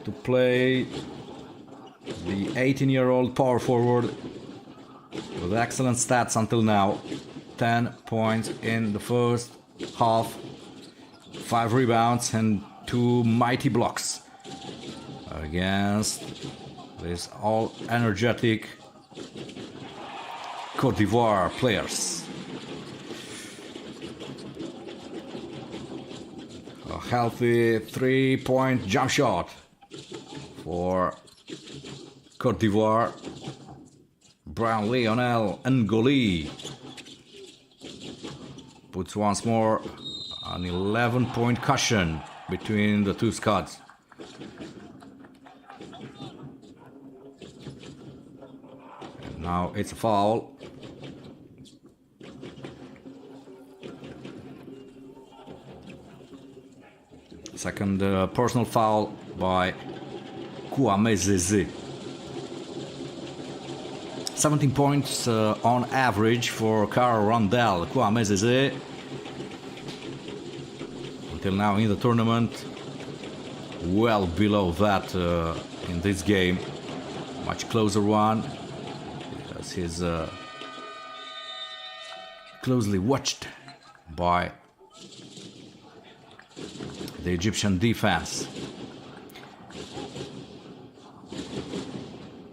S2: to play the 18-year-old power forward with excellent stats until now. 10 points in the first half, 5 rebounds and 2 mighty blocks against this all energetic Côte d'Ivoire players. A healthy 3-point jump shot for Côte d'Ivoire. Brian Lionel Ngoli puts once more an 11-point cushion between the two squads. And now it's a foul. Second personal foul by Kwame Zeze. 17 points on average for Karl Rondell. Kwame Zeze, until now in the tournament, well below that in this game. Much closer one, because he's closely watched by the Egyptian defense.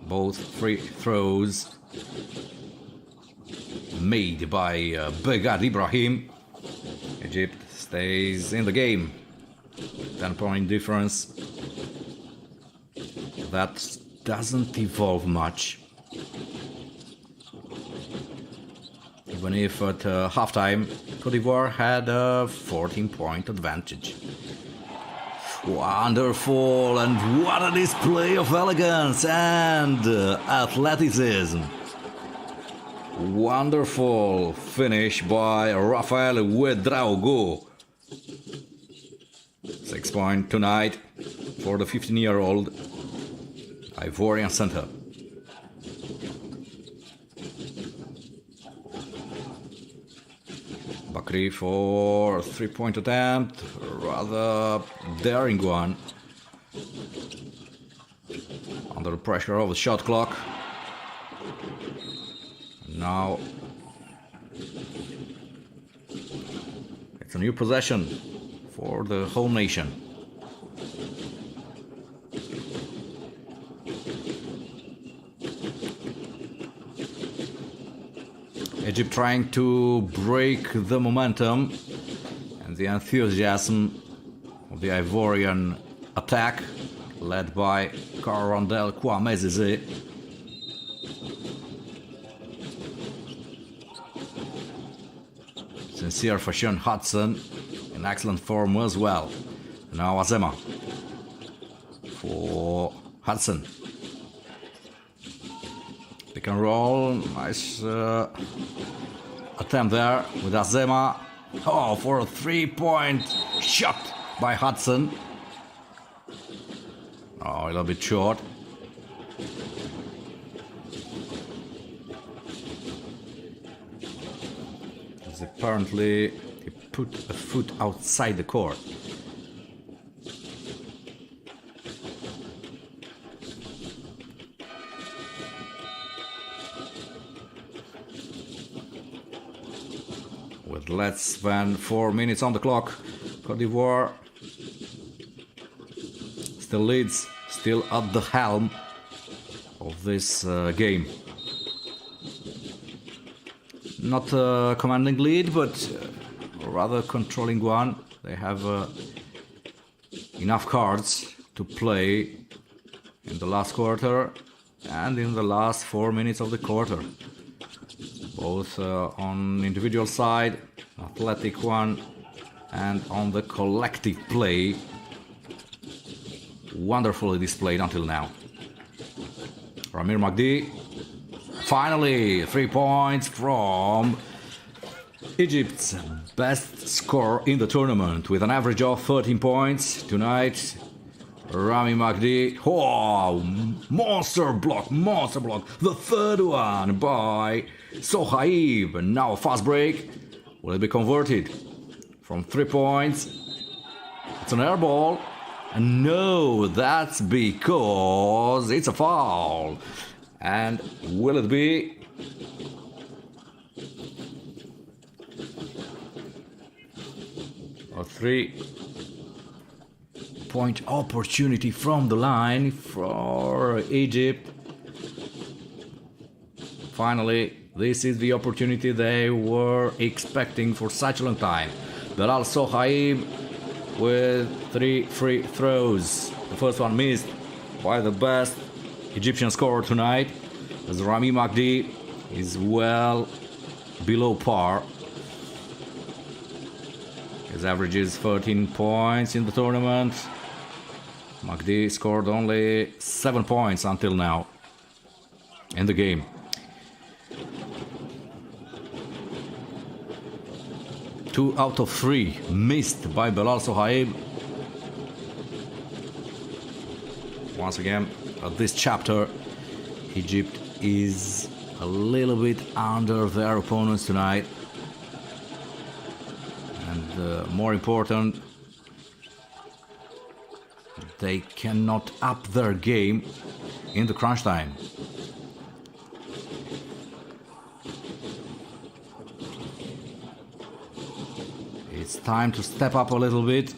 S2: Both free throws made by Begad Ibrahim. Egypt stays in the game. 10-point difference. That doesn't evolve much. Even if at halftime Côte d'Ivoire had a 14-point advantage. Wonderful, and what a display of elegance and athleticism. Wonderful finish by Rafael Ouedraogo. 6 points tonight for the 15-year-old Ivorian center. Bakri for 3-point attempt, rather daring one. Under the pressure of the shot clock. Now it's a new possession for the home nation. Egypt trying to break the momentum and the enthusiasm of the Ivorian attack, led by Karl Rondell Kwame Zeze. Sincere Fashion Hudson in excellent form as well. Now Azema for Hudson. Pick and roll, nice attempt there with Azema. Oh, for a 3-point shot by Hudson. Oh, a little bit short. Apparently, he put a foot outside the court. With less than 4 minutes on the clock, Côte d'Ivoire still leads, still at the helm of this game. Not a commanding lead, but rather controlling one. They have enough cards to play in the last quarter and in the last 4 minutes of the quarter. Both on individual side, athletic one, and on the collective play. Wonderfully displayed until now. Ramir Magdi. Finally, 3 points from Egypt's best scorer in the tournament with an average of 13 points. Tonight, Rami Magdi. Oh, monster block. The third one by Sohaib. And now a fast break. Will it be converted from 3 points? It's an air ball. And no, that's because it's a foul. And will it be? A 3-point opportunity from the line for Egypt. Finally, this is the opportunity they were expecting for such a long time. Belal Sohaib with 3 free throws. The first one missed by the best Egyptian scorer tonight, as Rami Magdi is well below par. His average is 13 points in the tournament. Magdi scored only 7 points until now in the game. Two out of 3 missed by Belal Sohaib. Once again, at this chapter, Egypt is a little bit under their opponents tonight. And more important, they cannot up their game in the crunch time. It's time to step up a little bit.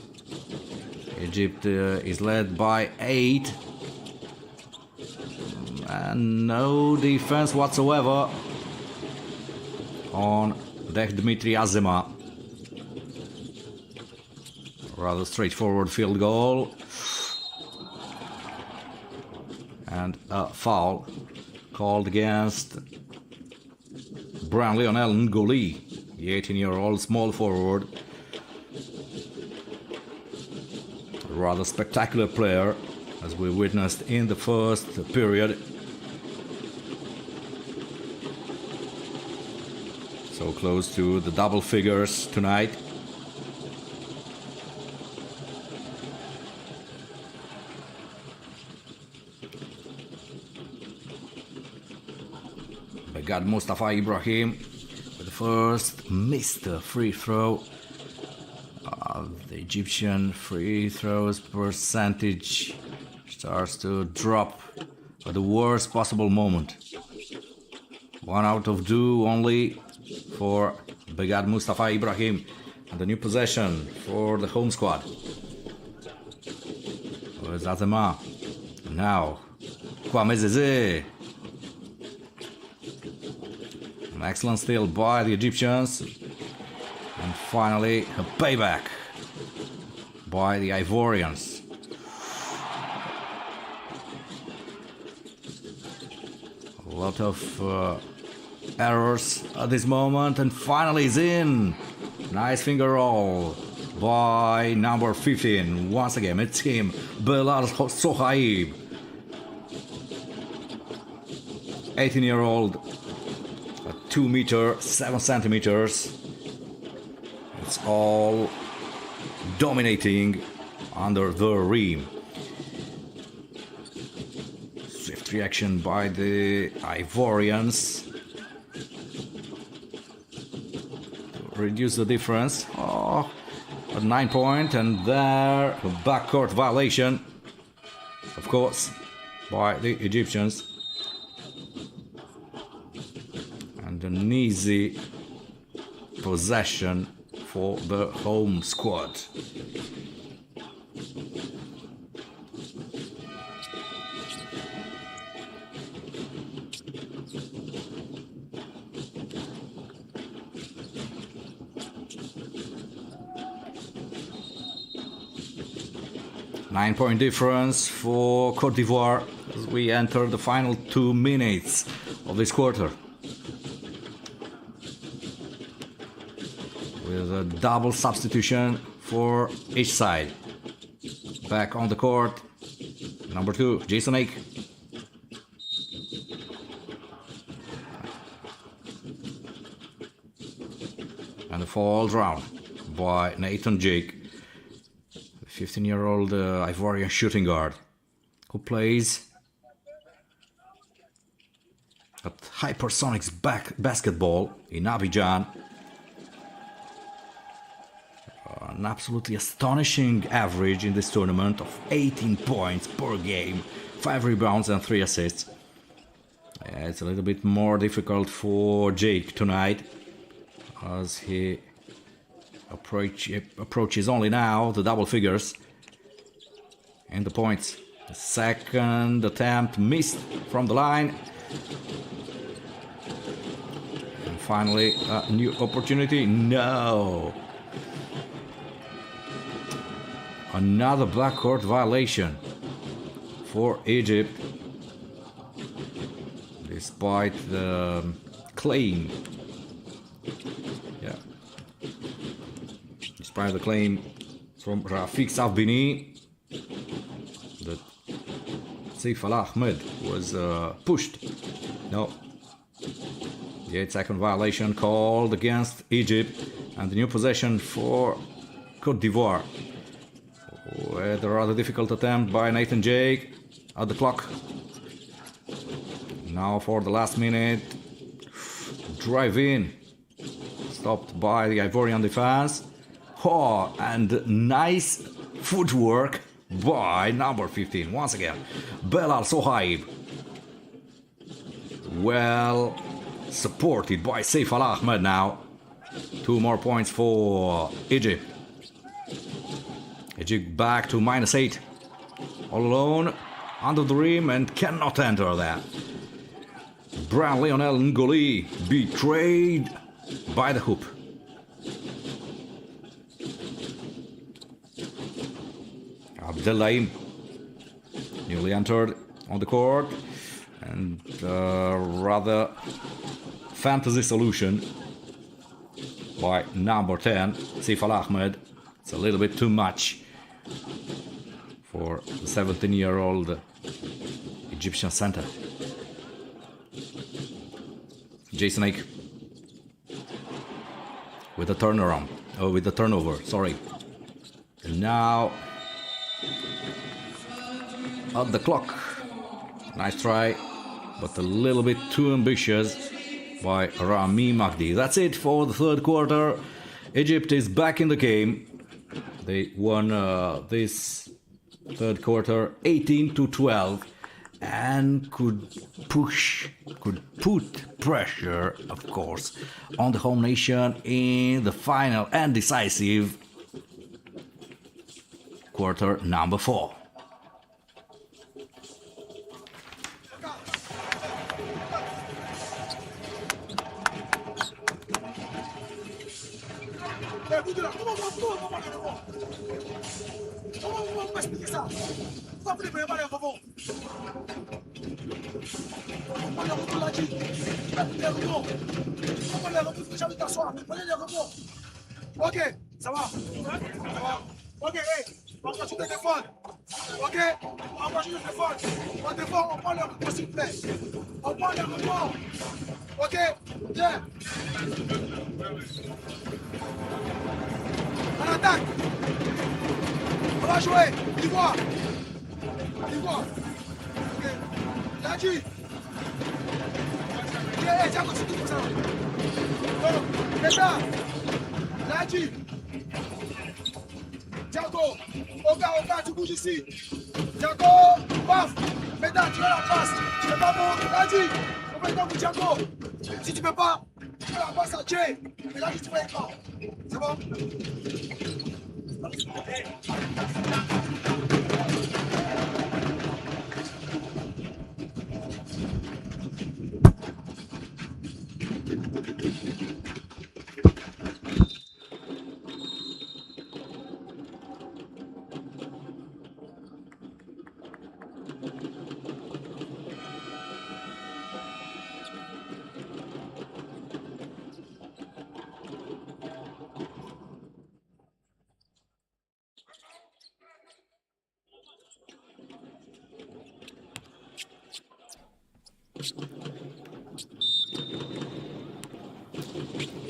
S2: Egypt is led by 8. And no defense whatsoever on Dmitry Azema. Rather straightforward field goal. And a foul called against Brian Lionel Ngoli, the 18-year-old small forward. A rather spectacular player, as we witnessed in the first period. So close to the double figures tonight. Begad Mustafa Ibrahim with the first missed free throw. The Egyptian free throws percentage starts to drop at the worst possible moment. 1 out of 2 only for Begad Mustafa Ibrahim, and the new possession for the home squad. Where's Azema? Now, Kwame Zeze. An excellent steal by the Egyptians. And finally, a payback by the Ivorians. A lot of errors at this moment, and finally is in. Nice finger roll by number 15. Once again, it's him, Belal Sohaib. 18-year-old, 2 meter 7 centimeters. It's all dominating under the rim. Swift reaction by the Ivorians to reduce the difference. Oh, a 9-point, and there a backcourt violation, of course, by the Egyptians. And an easy possession for the home squad. Nine-point difference for Côte d'Ivoire as we enter the final 2 minutes of this quarter. With a double substitution for each side. Back on the court, number 2, Jason Ake. And a fall round by Nathan Jake, the 15-year-old Ivorian shooting guard, who plays at Hypersonics basketball in Abidjan. An absolutely astonishing average in this tournament of 18 points per game, 5 rebounds and 3 assists. It's a little bit more difficult for Jake tonight, as he approaches only now the double figures and the points. The second attempt missed from the line. And finally, a new opportunity. No. Another backcourt violation for Egypt, despite the claim. Yeah. Despite the claim from Rafik Safbini that Saif Al-Ahmed was pushed. No. The 8-second violation called against Egypt, and the new possession for Côte d'Ivoire. With a rather difficult attempt by Nathan Jake at the clock. Now for the last minute, drive in, stopped by the Ivorian defense. Oh, and nice footwork by number 15, once again, Belal Sohaib. Well supported by Saif Al-Ahmed now. 2 more points for Egypt. Egypt back to -8. All alone, under the rim, and cannot enter that. Brian Lionel Ngoli betrayed by the hoop. Abdellaim newly entered on the court, and rather fantasy solution by number 10, Saif Al-Ahmed. It's a little bit too much for the 17-year-old Egyptian center. Jason Ake with the turnaround, with the turnover, sorry. And now at the clock. Nice try, but a little bit too ambitious by Rami Mahdi. That's it for the third quarter. Egypt is back in the game. They won this third quarter 18-12 and could put pressure, of course, on the home nation in the final and decisive quarter number 4.
S4: Comment expliquer ça? Pourquoi vous ne prenez pas les rebonds? Pourquoi les rebonds l'a dit? Les rebonds. Pourquoi les rebonds? Faut jamais t'asseoir. Prenez les rebonds. Ok, ça va. Ça va. Ok, hey, on continue de défendre. Ok, on continue de défendre. On défend, on prend les rebonds s'il vous plaît. On prend les rebonds. Ok, bien. On attaque. On va jouer. Dis-moi. Dis-moi. Ok. Ladi. Tiens, continue comme ça. Donc, fais ça. Ladi. Thiago. Oga, tu bouges ici. Thiago. Paf. Meda, tu as la passe. Tu fais pas bon. Ladi. Complètement pour Thiago. Si tu peux pas, tu fais la passe à Jay. Et là, tu fais l'écran. C'est bon?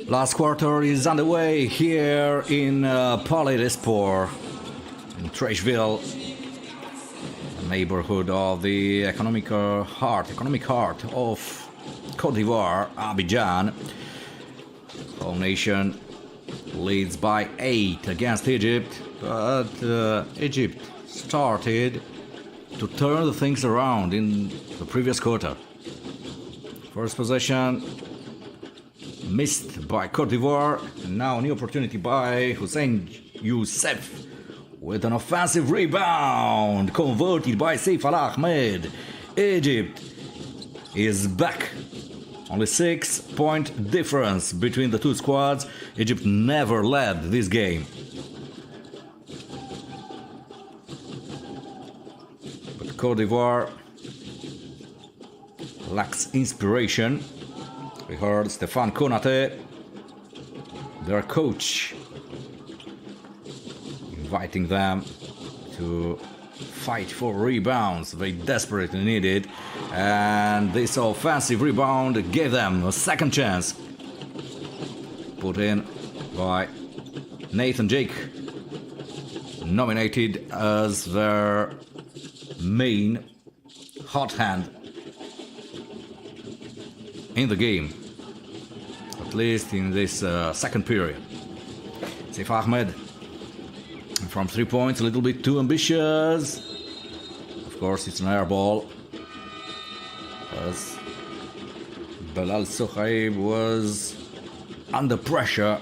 S2: Last quarter is underway here in Palais des Sports in Trècheville, a neighborhood of the economic heart of Côte d'Ivoire, Abidjan. Home nation leads by 8 against Egypt, but Egypt started to turn the things around in the previous quarter. First possession missed by Côte d'Ivoire. And now a new opportunity by Hussein Youssef with an offensive rebound converted by Saif Al-Ahmed. Egypt is back. Only 6-point difference between the two squads. Egypt never led this game. But Côte d'Ivoire lacks inspiration. We heard Stéphane Konaté, their coach, inviting them to fight for rebounds. They desperately need it, and this offensive rebound gave them a second chance. Put in by Nathan Jake, nominated as their main hot hand in the game, at least in this second period. Saif Ahmed from 3 points, a little bit too ambitious. Of course, it's an air ball, as Belal Sohaib was under pressure.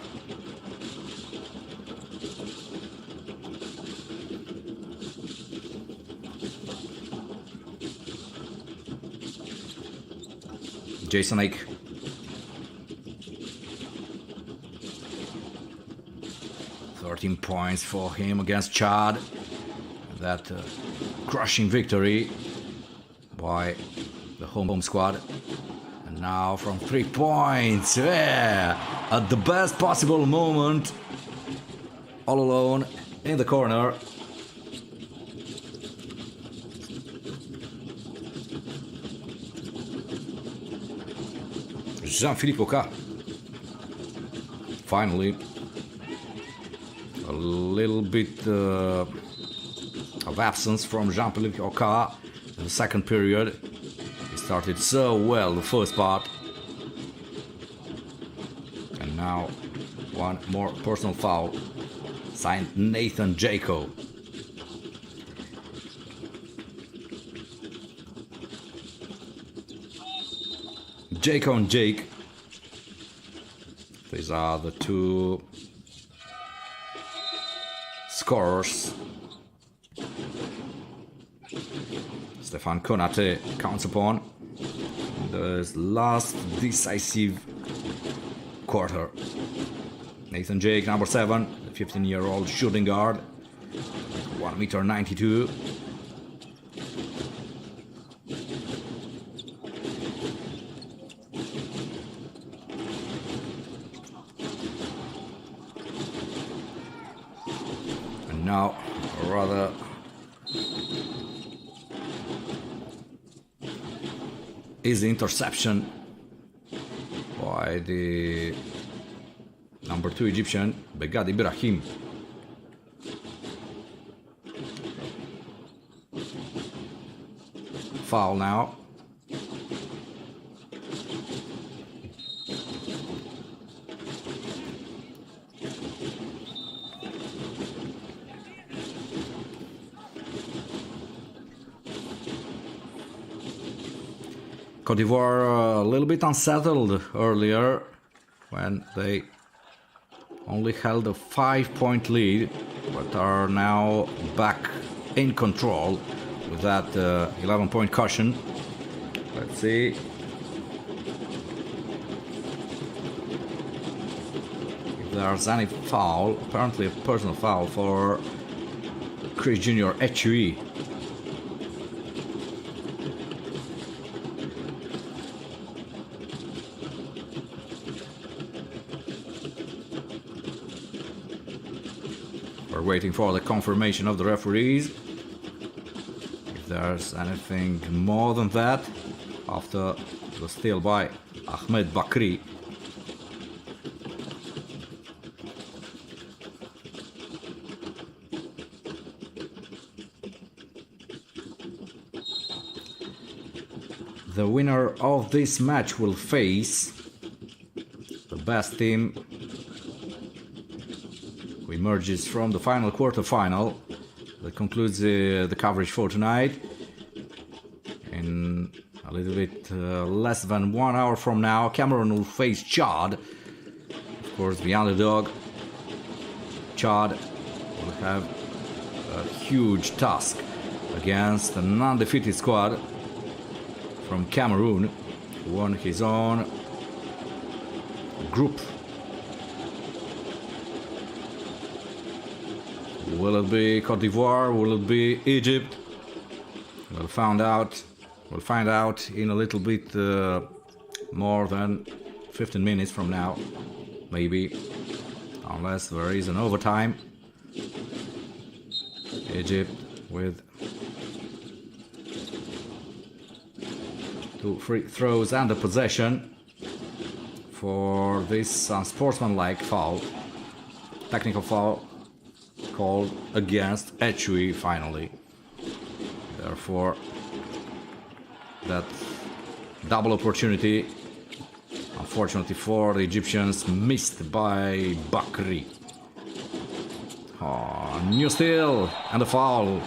S2: Jason Ake. Points for him against Chad. That crushing victory by the home squad. And now from 3 points, yeah, at the best possible moment, all alone in the corner. Jean-Philippe Oka. Finally, a little bit of absence from Jean-Philippe Oka in the second period. He started so well the first part. And now one more personal foul, signed Nathan Jaco. Jaco and Jake. These are the two scorers. Stéphane Konaté counts upon the last decisive quarter. Nathan Jake, number 7, the 15-year-old shooting guard, 1.92 meters. And now, a rather easy interception by the number 2 Egyptian, Begad Ibrahim. Foul now. Côte d'Ivoire a little bit unsettled earlier when they only held a 5-point lead, but are now back in control with that 11-point cushion. Let's see. If there's any foul, apparently a personal foul for Chris Jr. Echui. We're waiting for the confirmation of the referees. If there's anything more than that, after the steal by Ahmed Bakri. The winner of this match will face the best team who emerges from the final quarterfinal. That concludes the coverage for tonight. In a little bit less than 1 hour from now, Cameroon will face Chad course, the underdog, Chad, will have a huge task against an undefeated squad from Cameroon, who won his own group. Will it be Côte d'Ivoire? Will it be Egypt? We'll find out. We'll find out in a little bit more than 15 minutes from now, maybe, unless there is an overtime. Egypt with 2 free throws and a possession for this unsportsmanlike foul, technical foul called against Echui finally. Therefore, that double opportunity, unfortunately for the Egyptians, missed by Bakri. New steal and a foul.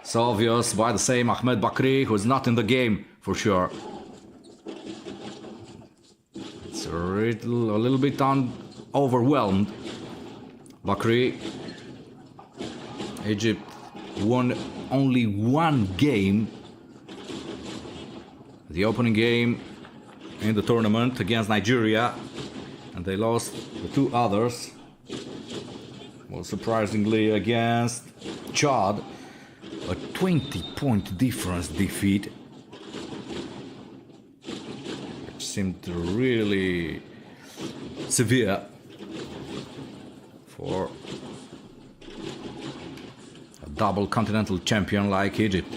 S2: So obvious by the same Ahmed Bakri, who is not in the game for sure. It's a little bit overwhelmed. Bakri. Egypt won only one game, the opening game in the tournament against Nigeria, and they lost the 2 others. Well, surprisingly against Chad, a 20-point difference defeat, which seemed really severe for a double continental champion like Egypt.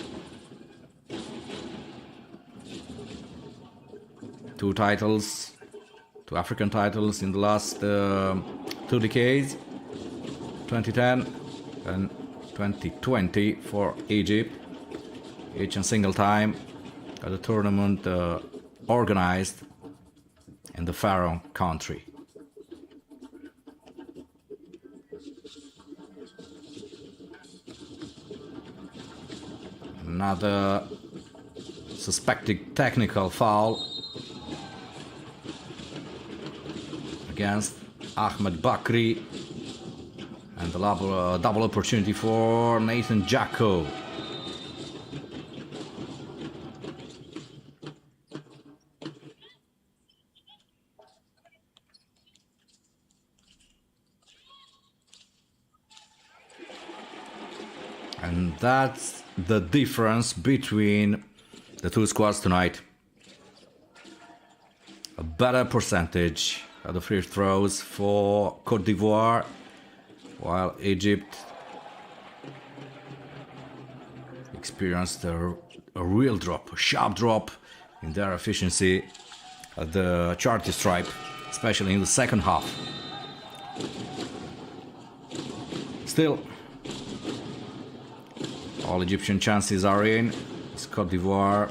S2: 2 titles, 2 African titles in the last 2 decades, 2010 and 2020 for Egypt, each and single time at a tournament organized in the Pharaoh country. Another suspected technical foul against Ahmed Bakri, and the double opportunity for Nathan Jacko. And that's the difference between the 2 squads tonight. A better percentage of the free throws for Côte d'Ivoire, while Egypt experienced a real drop, a sharp drop in their efficiency at the charity stripe, especially in the second half. Still, all Egyptian chances are in. It's Côte d'Ivoire.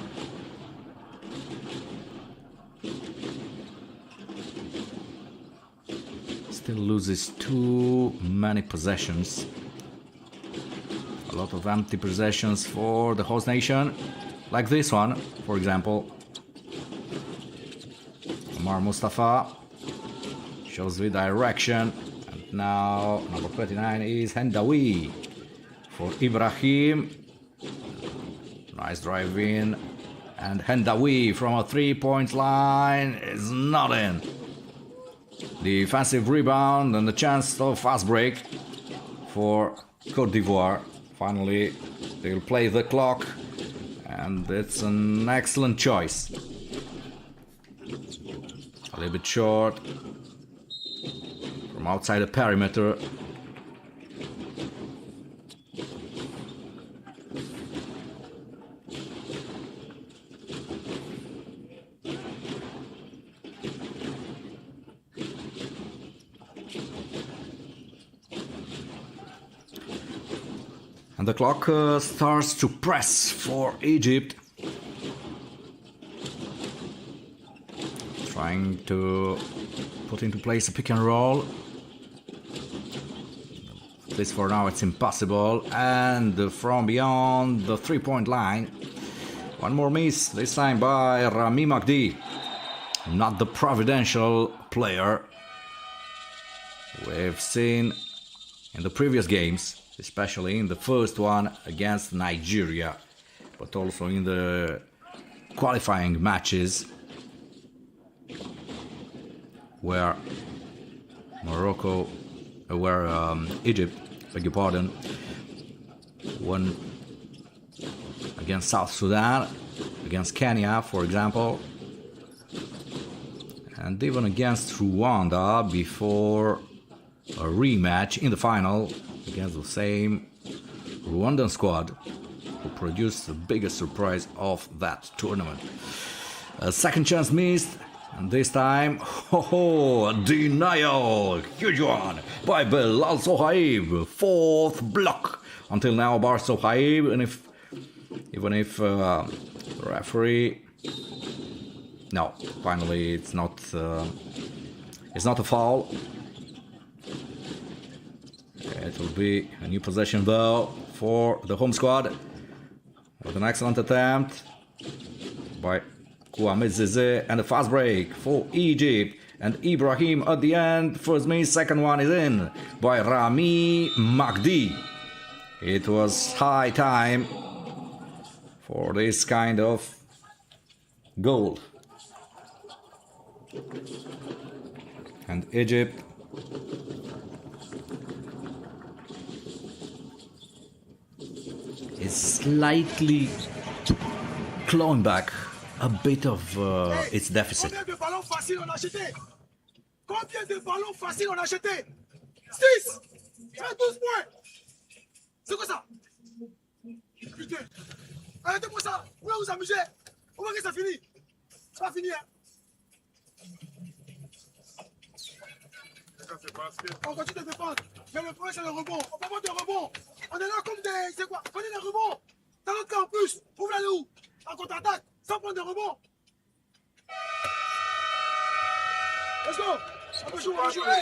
S2: Still loses too many possessions. A lot of empty possessions for the host nation, like this one, for example. Omar Mustafa shows the direction, and now number 29 is Hendawi for Ibrahim. Nice drive in, and Hendawi from a 3-point line is not in. Defensive rebound and the chance of fast break for Côte d'Ivoire. Finally, they'll play the clock, and it's an excellent choice. A little bit short from outside the perimeter. And the clock starts to press for Egypt, trying to put into place a pick and roll. This for now it's impossible, and from beyond the 3-point line, one more miss, this time by Rami Magdi. Not the providential player we've seen in the previous games, especially in the first one against Nigeria, but also in the qualifying matches where Egypt, beg your pardon, won against South Sudan, against Kenya, for example, and even against Rwanda before a rematch in the final against the same Rwandan squad who produced the biggest surprise of that tournament. A second chance missed, and this time, denial, huge one by Belal Sohaib, fourth block until now by Sohaib, and even if referee, no, finally it's not a foul. It will be a new possession though for the home squad with an excellent attempt by Kouame Zeze and a fast break for Egypt, and Ibrahim at the end. First miss, second one is in by Rami Magdi. It was high time for this kind of goal. And Egypt is slightly clawing back a bit of its deficit.
S4: Combien de ballons faciles on a acheté? Combien de ballons faciles on a acheté? 6! Ça 12 points! C'est quoi ça? Putain! Arrêtez-moi ça! Vous vous amusez! On va que ça finit! Ça va finir! On continue de défendre! Mais le problème c'est le rebond! On peut pas de rebond! On est là comme des... C'est quoi? Prenez les rebonds! Dans notre cas en plus! Vous voulez aller où? En contre-attaque! Sans prendre de rebond! Let's go! On peut jouer! On peut jouer!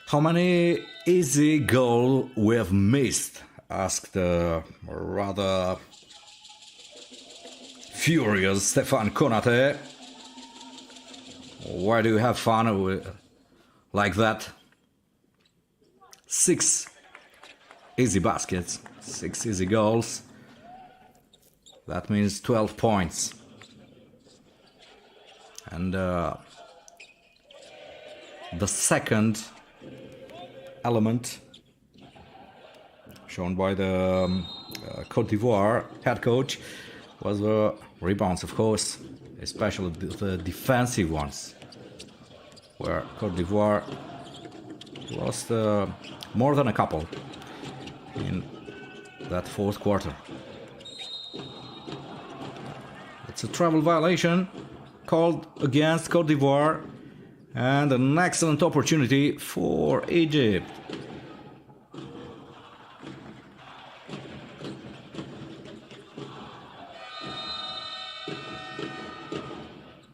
S2: How many easy goals we have missed? Asked rather furious Stefan Konate. Why do you have fun like that? 6 easy baskets, 6 easy goals. That means 12 points. And the second element shown by the Côte d'Ivoire head coach was the rebounds, of course, especially the defensive ones, where Côte d'Ivoire lost more than a couple in that fourth quarter. It's a travel violation called against Côte d'Ivoire, and an excellent opportunity for Egypt.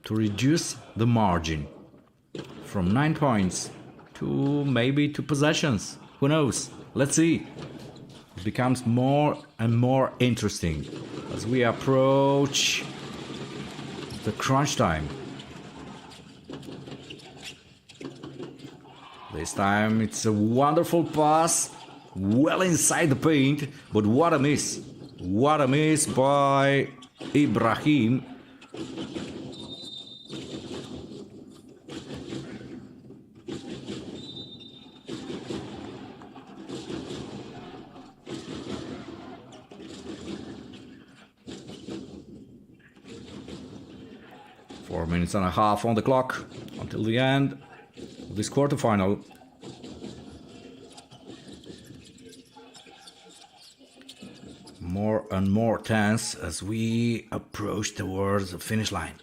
S2: To reduce the margin from 9 points to maybe 2 possessions. Who knows? Let's see. It becomes more and more interesting as we approach the crunch time. This time it's a wonderful pass, well inside the paint, but what a miss. What a miss by Ibrahim. Four minutes and a half on the clock until the end of this quarterfinal. More and more tense as we approach towards the finish line.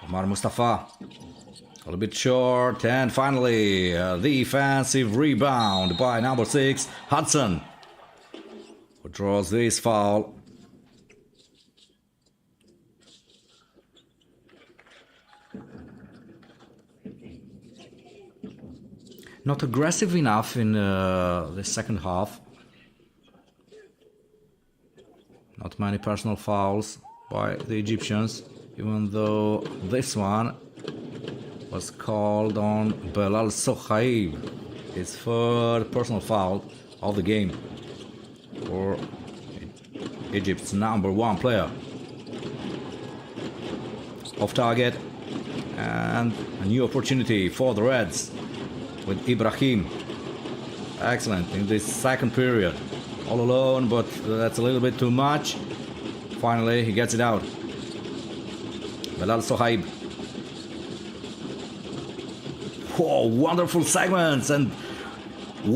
S2: Omar Mustafa, a little bit short, and finally a defensive rebound by number 6, Hudson, who draws this foul. Not aggressive enough in the second half. Not many personal fouls by the Egyptians, even though this one was called on Belal Sohaib, his third personal foul of the game for Egypt's #1 player. Off target, and a new opportunity for the Reds with Ibrahim. Excellent in this second period. All alone, but that's a little bit too much. Finally, he gets it out. Belal Sohaib. Oh, wonderful segments, and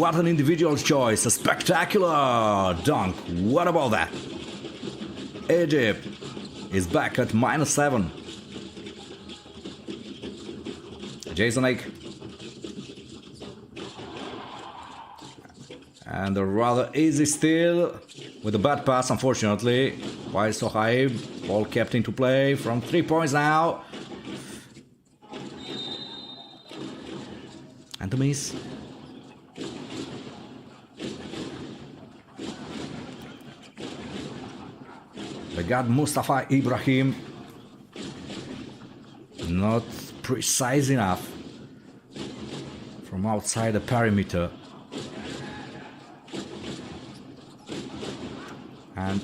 S2: what an individual choice. A spectacular dunk. What about that? Egypt is back at -7. Jason Lake. And a rather easy steal with a bad pass, unfortunately, by Sohaib. Ball kept into play from 3 points now. And the miss. They got Mustafa Ibrahim. Not precise enough from outside the perimeter. And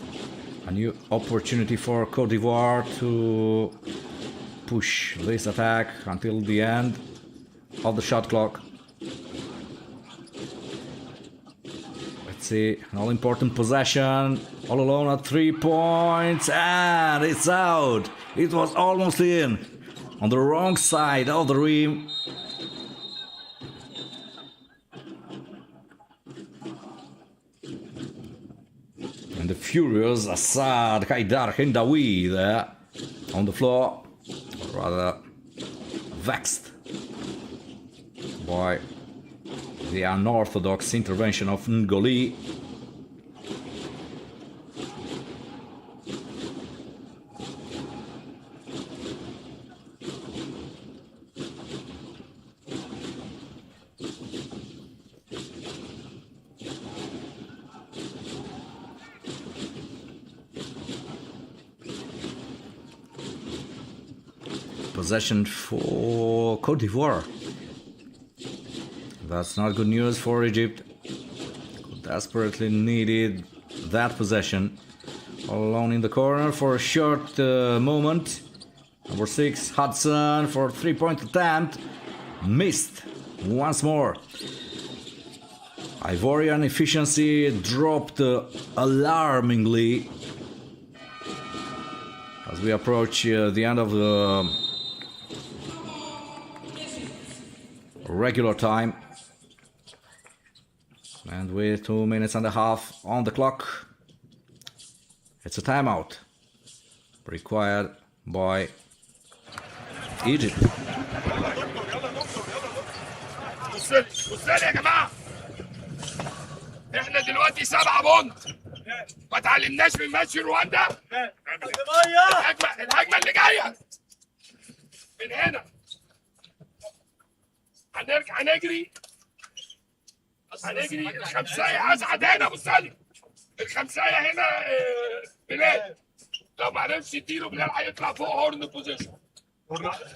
S2: a new opportunity for Côte d'Ivoire to push this attack until the end of the shot clock. Let's see, an all-important possession, all alone at 3 points, and it's out. It was almost in, on the wrong side of the rim. And the furious Assad Haidar Hendawi there on the floor, rather vexed by the unorthodox intervention of Ngoli. Possession for Côte d'Ivoire. That's not good news for Egypt. Desperately needed that possession. All alone in the corner for a short moment. Number 6, Hudson for 3-point attempt. Missed once more. Ivorian efficiency dropped alarmingly as we approach the end of the regular time, and with 2 minutes and a half on the clock, it's a timeout required by Egypt.
S3: بص لي يا جماعه، احنا دلوقتي 7 بونت، ما اتعلمناش من ماتش رواندا. الهجمه اللي جايه من هنا هنجري الخمسايه اسعد هنا. بص لي الخمسايه هنا بلال، لو ما عرفش يديله بلال هيطلع فوق هورن بوزيشن،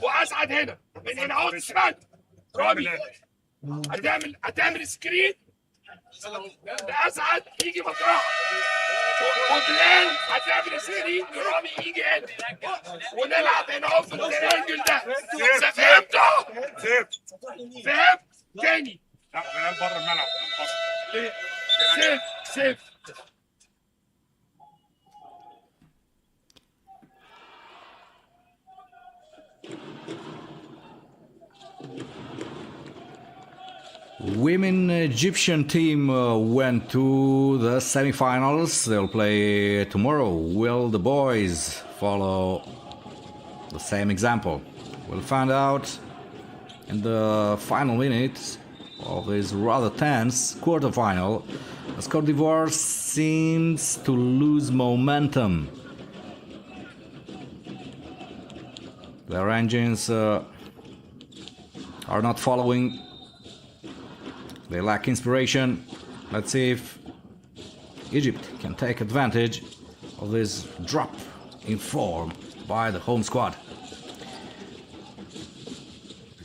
S3: واسعد هنا من هنا اهو الشمال. رامي هتعمل سكرين لاسعد يجي مطرحه، وبلال هتعمل سكرين لرامي يجي هنا، ونلعب هنا اهو في الترينجل ده. فهمته؟ فهمت؟ تاني لا بلال بره الملعب. سيف
S2: Women Egyptian team went to the semi-finals. They'll play tomorrow. Will the boys follow the same example? We'll find out in the final minutes of this rather tense quarterfinal, as Côte d'Ivoire seems to lose momentum. Their engines are not following. They lack inspiration. Let's see if Egypt can take advantage of this drop in form by the home squad.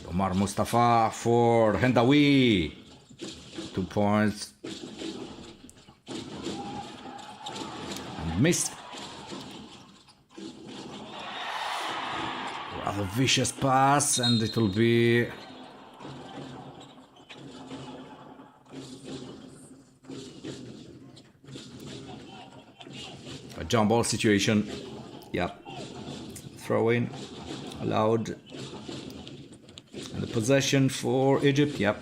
S2: Omar Mustafa for Hendawi. 2 points. And missed. Rather vicious pass, and it will be a jump ball situation. Yep. Throw in allowed. And the possession for Egypt. Yep.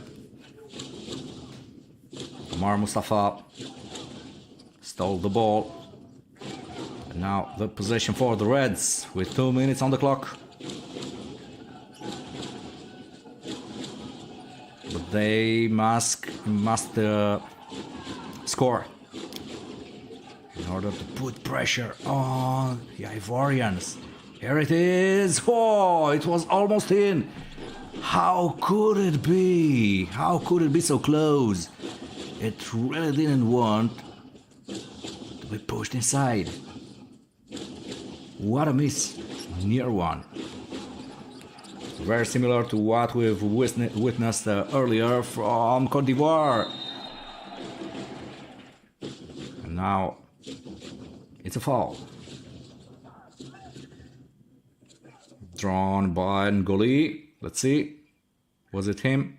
S2: Omar Mustafa stole the ball. And now the possession for the Reds with 2 minutes on the clock. But they must score in order to put pressure on the Ivorians. Here it is. Oh, it was almost in. How could it be? How could it be so close? It really didn't want to be pushed inside. What a miss. Near one. Very similar to what we've witnessed earlier from Côte d'Ivoire. And now it's a foul. Drawn by Ngoli. Let's see. Was it him?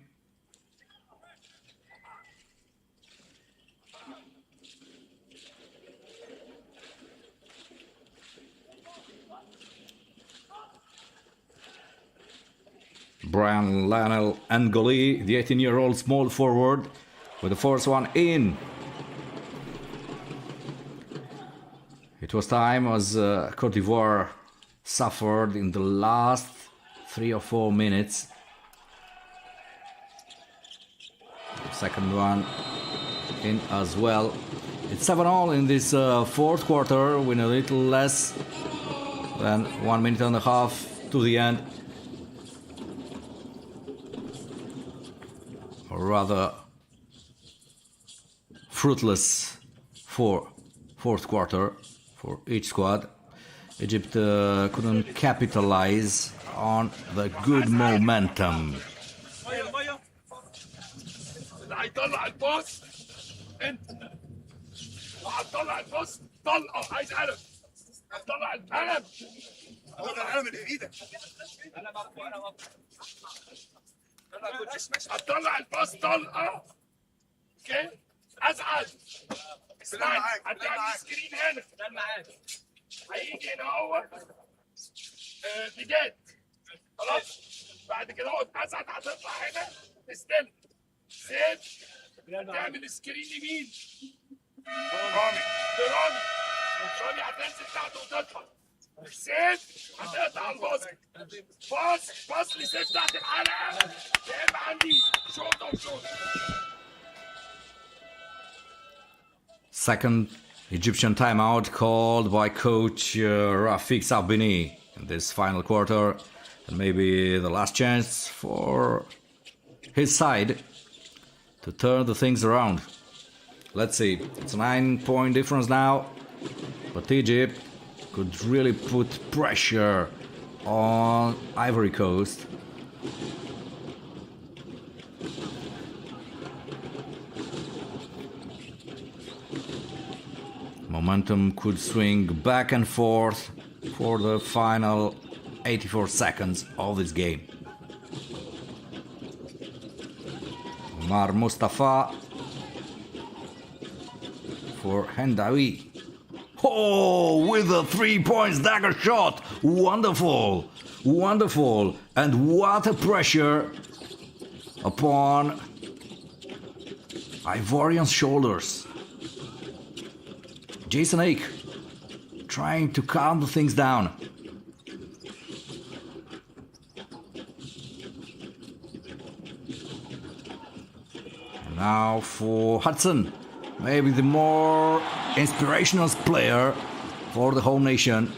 S2: Brian Lionel Ngoli, the 18-year-old small forward, with the first one in. It was time as Côte d'Ivoire suffered in the last 3 or 4 minutes. The second one in as well. It's 7-all in this fourth quarter, with a little less than 1 minute and a half to the end. Or rather, fruitless fourth quarter for each squad. Egypt couldn't capitalize on the good momentum.
S3: هيطلع الباص انت وهتطلع الباص طلقه عايز قلم هتطلع القلم هو ده القلم اللي في ايدك هتطلع الباص طلقه اوكي ازعل اسمعني هتعمل سكرين هنا هيجي هنا هو بجد خلاص بعد كده هو اتأسد هتطلع هنا استلم سيف تعمل سكرين يمين رامي رامي هتنزل تحت وتطلع سيف هتقطع الباسكت باص لسيف تحت الحلقه يا اما عندي شوطه وشوطه.
S2: Second Egyptian timeout called by coach Rafik Sabini in this final quarter, and maybe the last chance for his side to turn the things around. Let's see, it's a 9-point difference now, but Egypt could really put pressure on Ivory Coast. Momentum could swing back and forth for the final 84 seconds of this game. Omar Mustafa for Hendawi. Oh, with a 3-point dagger shot. Wonderful. Wonderful. And what a pressure upon Ivorian's shoulders. Jason Ake trying to calm the things down. Now for Hudson, maybe the more inspirational player for the home nation.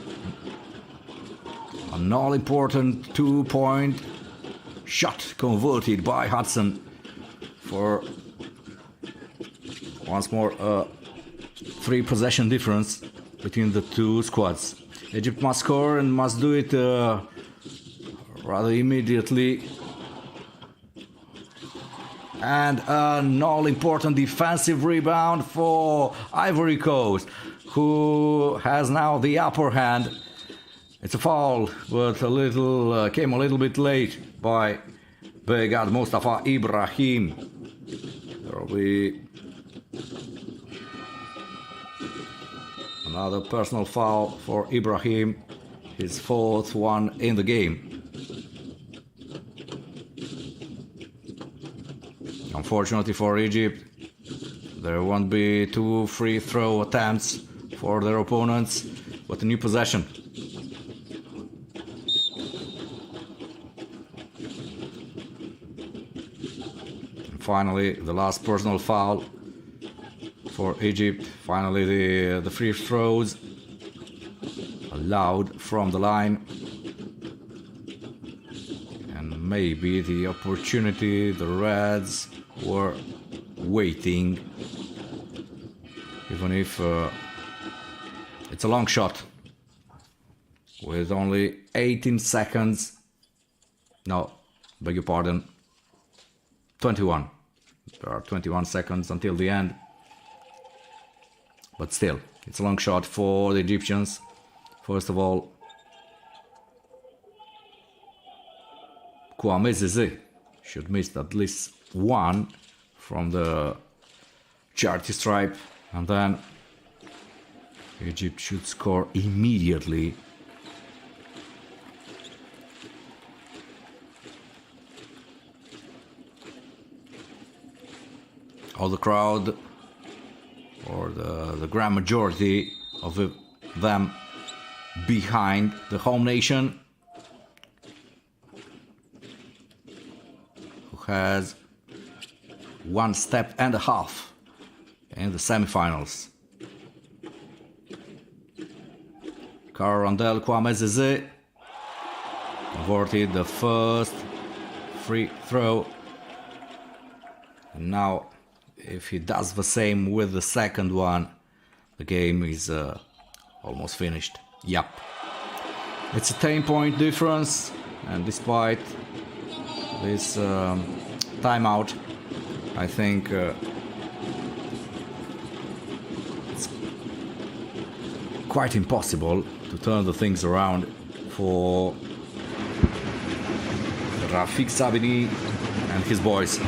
S2: An all-important 2-point shot converted by Hudson for once more a 3-possession difference between the two squads. Egypt must score and must do it rather immediately. And an all-important defensive rebound for Ivory Coast, who has now the upper hand. It's a foul, but came a little bit late by Begad Mustafa Ibrahim. There will be another personal foul for Ibrahim, his fourth one in the game. Unfortunately for Egypt, there won't be two free throw attempts for their opponents, but a new possession. And finally, the last personal foul for Egypt. Finally, the free throws allowed from the line. And maybe the opportunity the Reds were waiting, even if it's a long shot with only 18 seconds. No, beg your pardon, 21. There are 21 seconds until the end. But still, it's a long shot for the Egyptians. First of all, Kwame Zeze should miss at least one from the charity stripe, and then Egypt should score immediately. All the crowd, or the grand majority of them, behind the home nation, who has one step and a half in the semifinals. Karandel Kwame Zeze converted the first free throw, and now if he does the same with the second one, the game is almost finished. Yep. It's a 10-point difference, and despite this timeout, I think it's quite impossible to turn the things around for Rafik Sabini and his boys.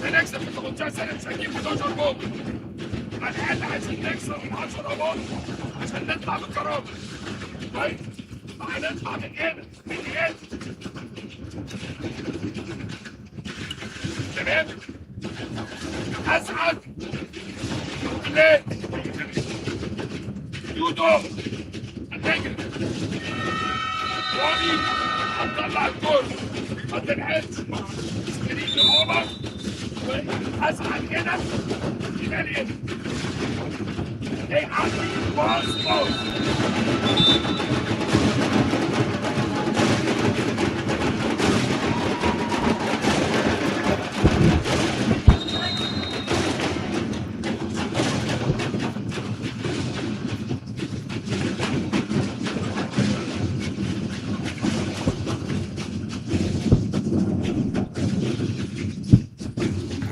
S3: هنكسب في 18 سنه مش هنجيب 11 جول. احنا عايزين نكسب 10 جول عشان نطلع بالكرامه. طيب هنطلع من هنا من هنا. تمام؟ اسعد ليه؟ يودو هتجري. وادي هتطلع الجول. ما تنحلش. سكرين اوفر. اسعد هنا شمال هنا. ايه عندي باص باص.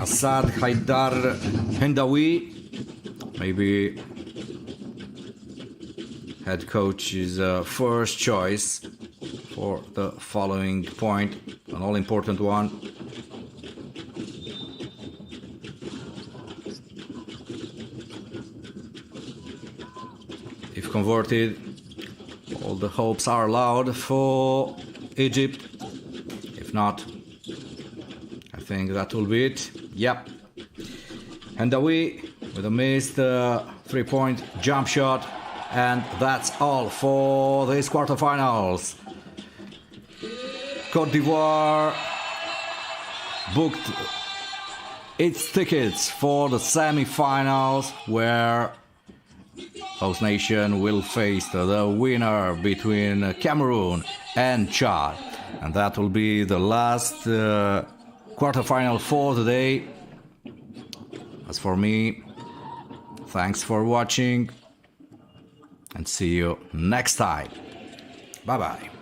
S2: Assad Haidar Hendawi, maybe head coach's first choice for the following point, an all-important one. If converted, all the hopes are allowed for Egypt. If not, I think that will be it. Yep. Hendawi with a missed three-point jump shot. And that's all for this quarterfinals. Côte d'Ivoire booked its tickets for the semi-finals, where host nation will face the winner between Cameroon and Chad. And that will be the last quarterfinal for today. As for me, thanks for watching and see you next time. Bye bye.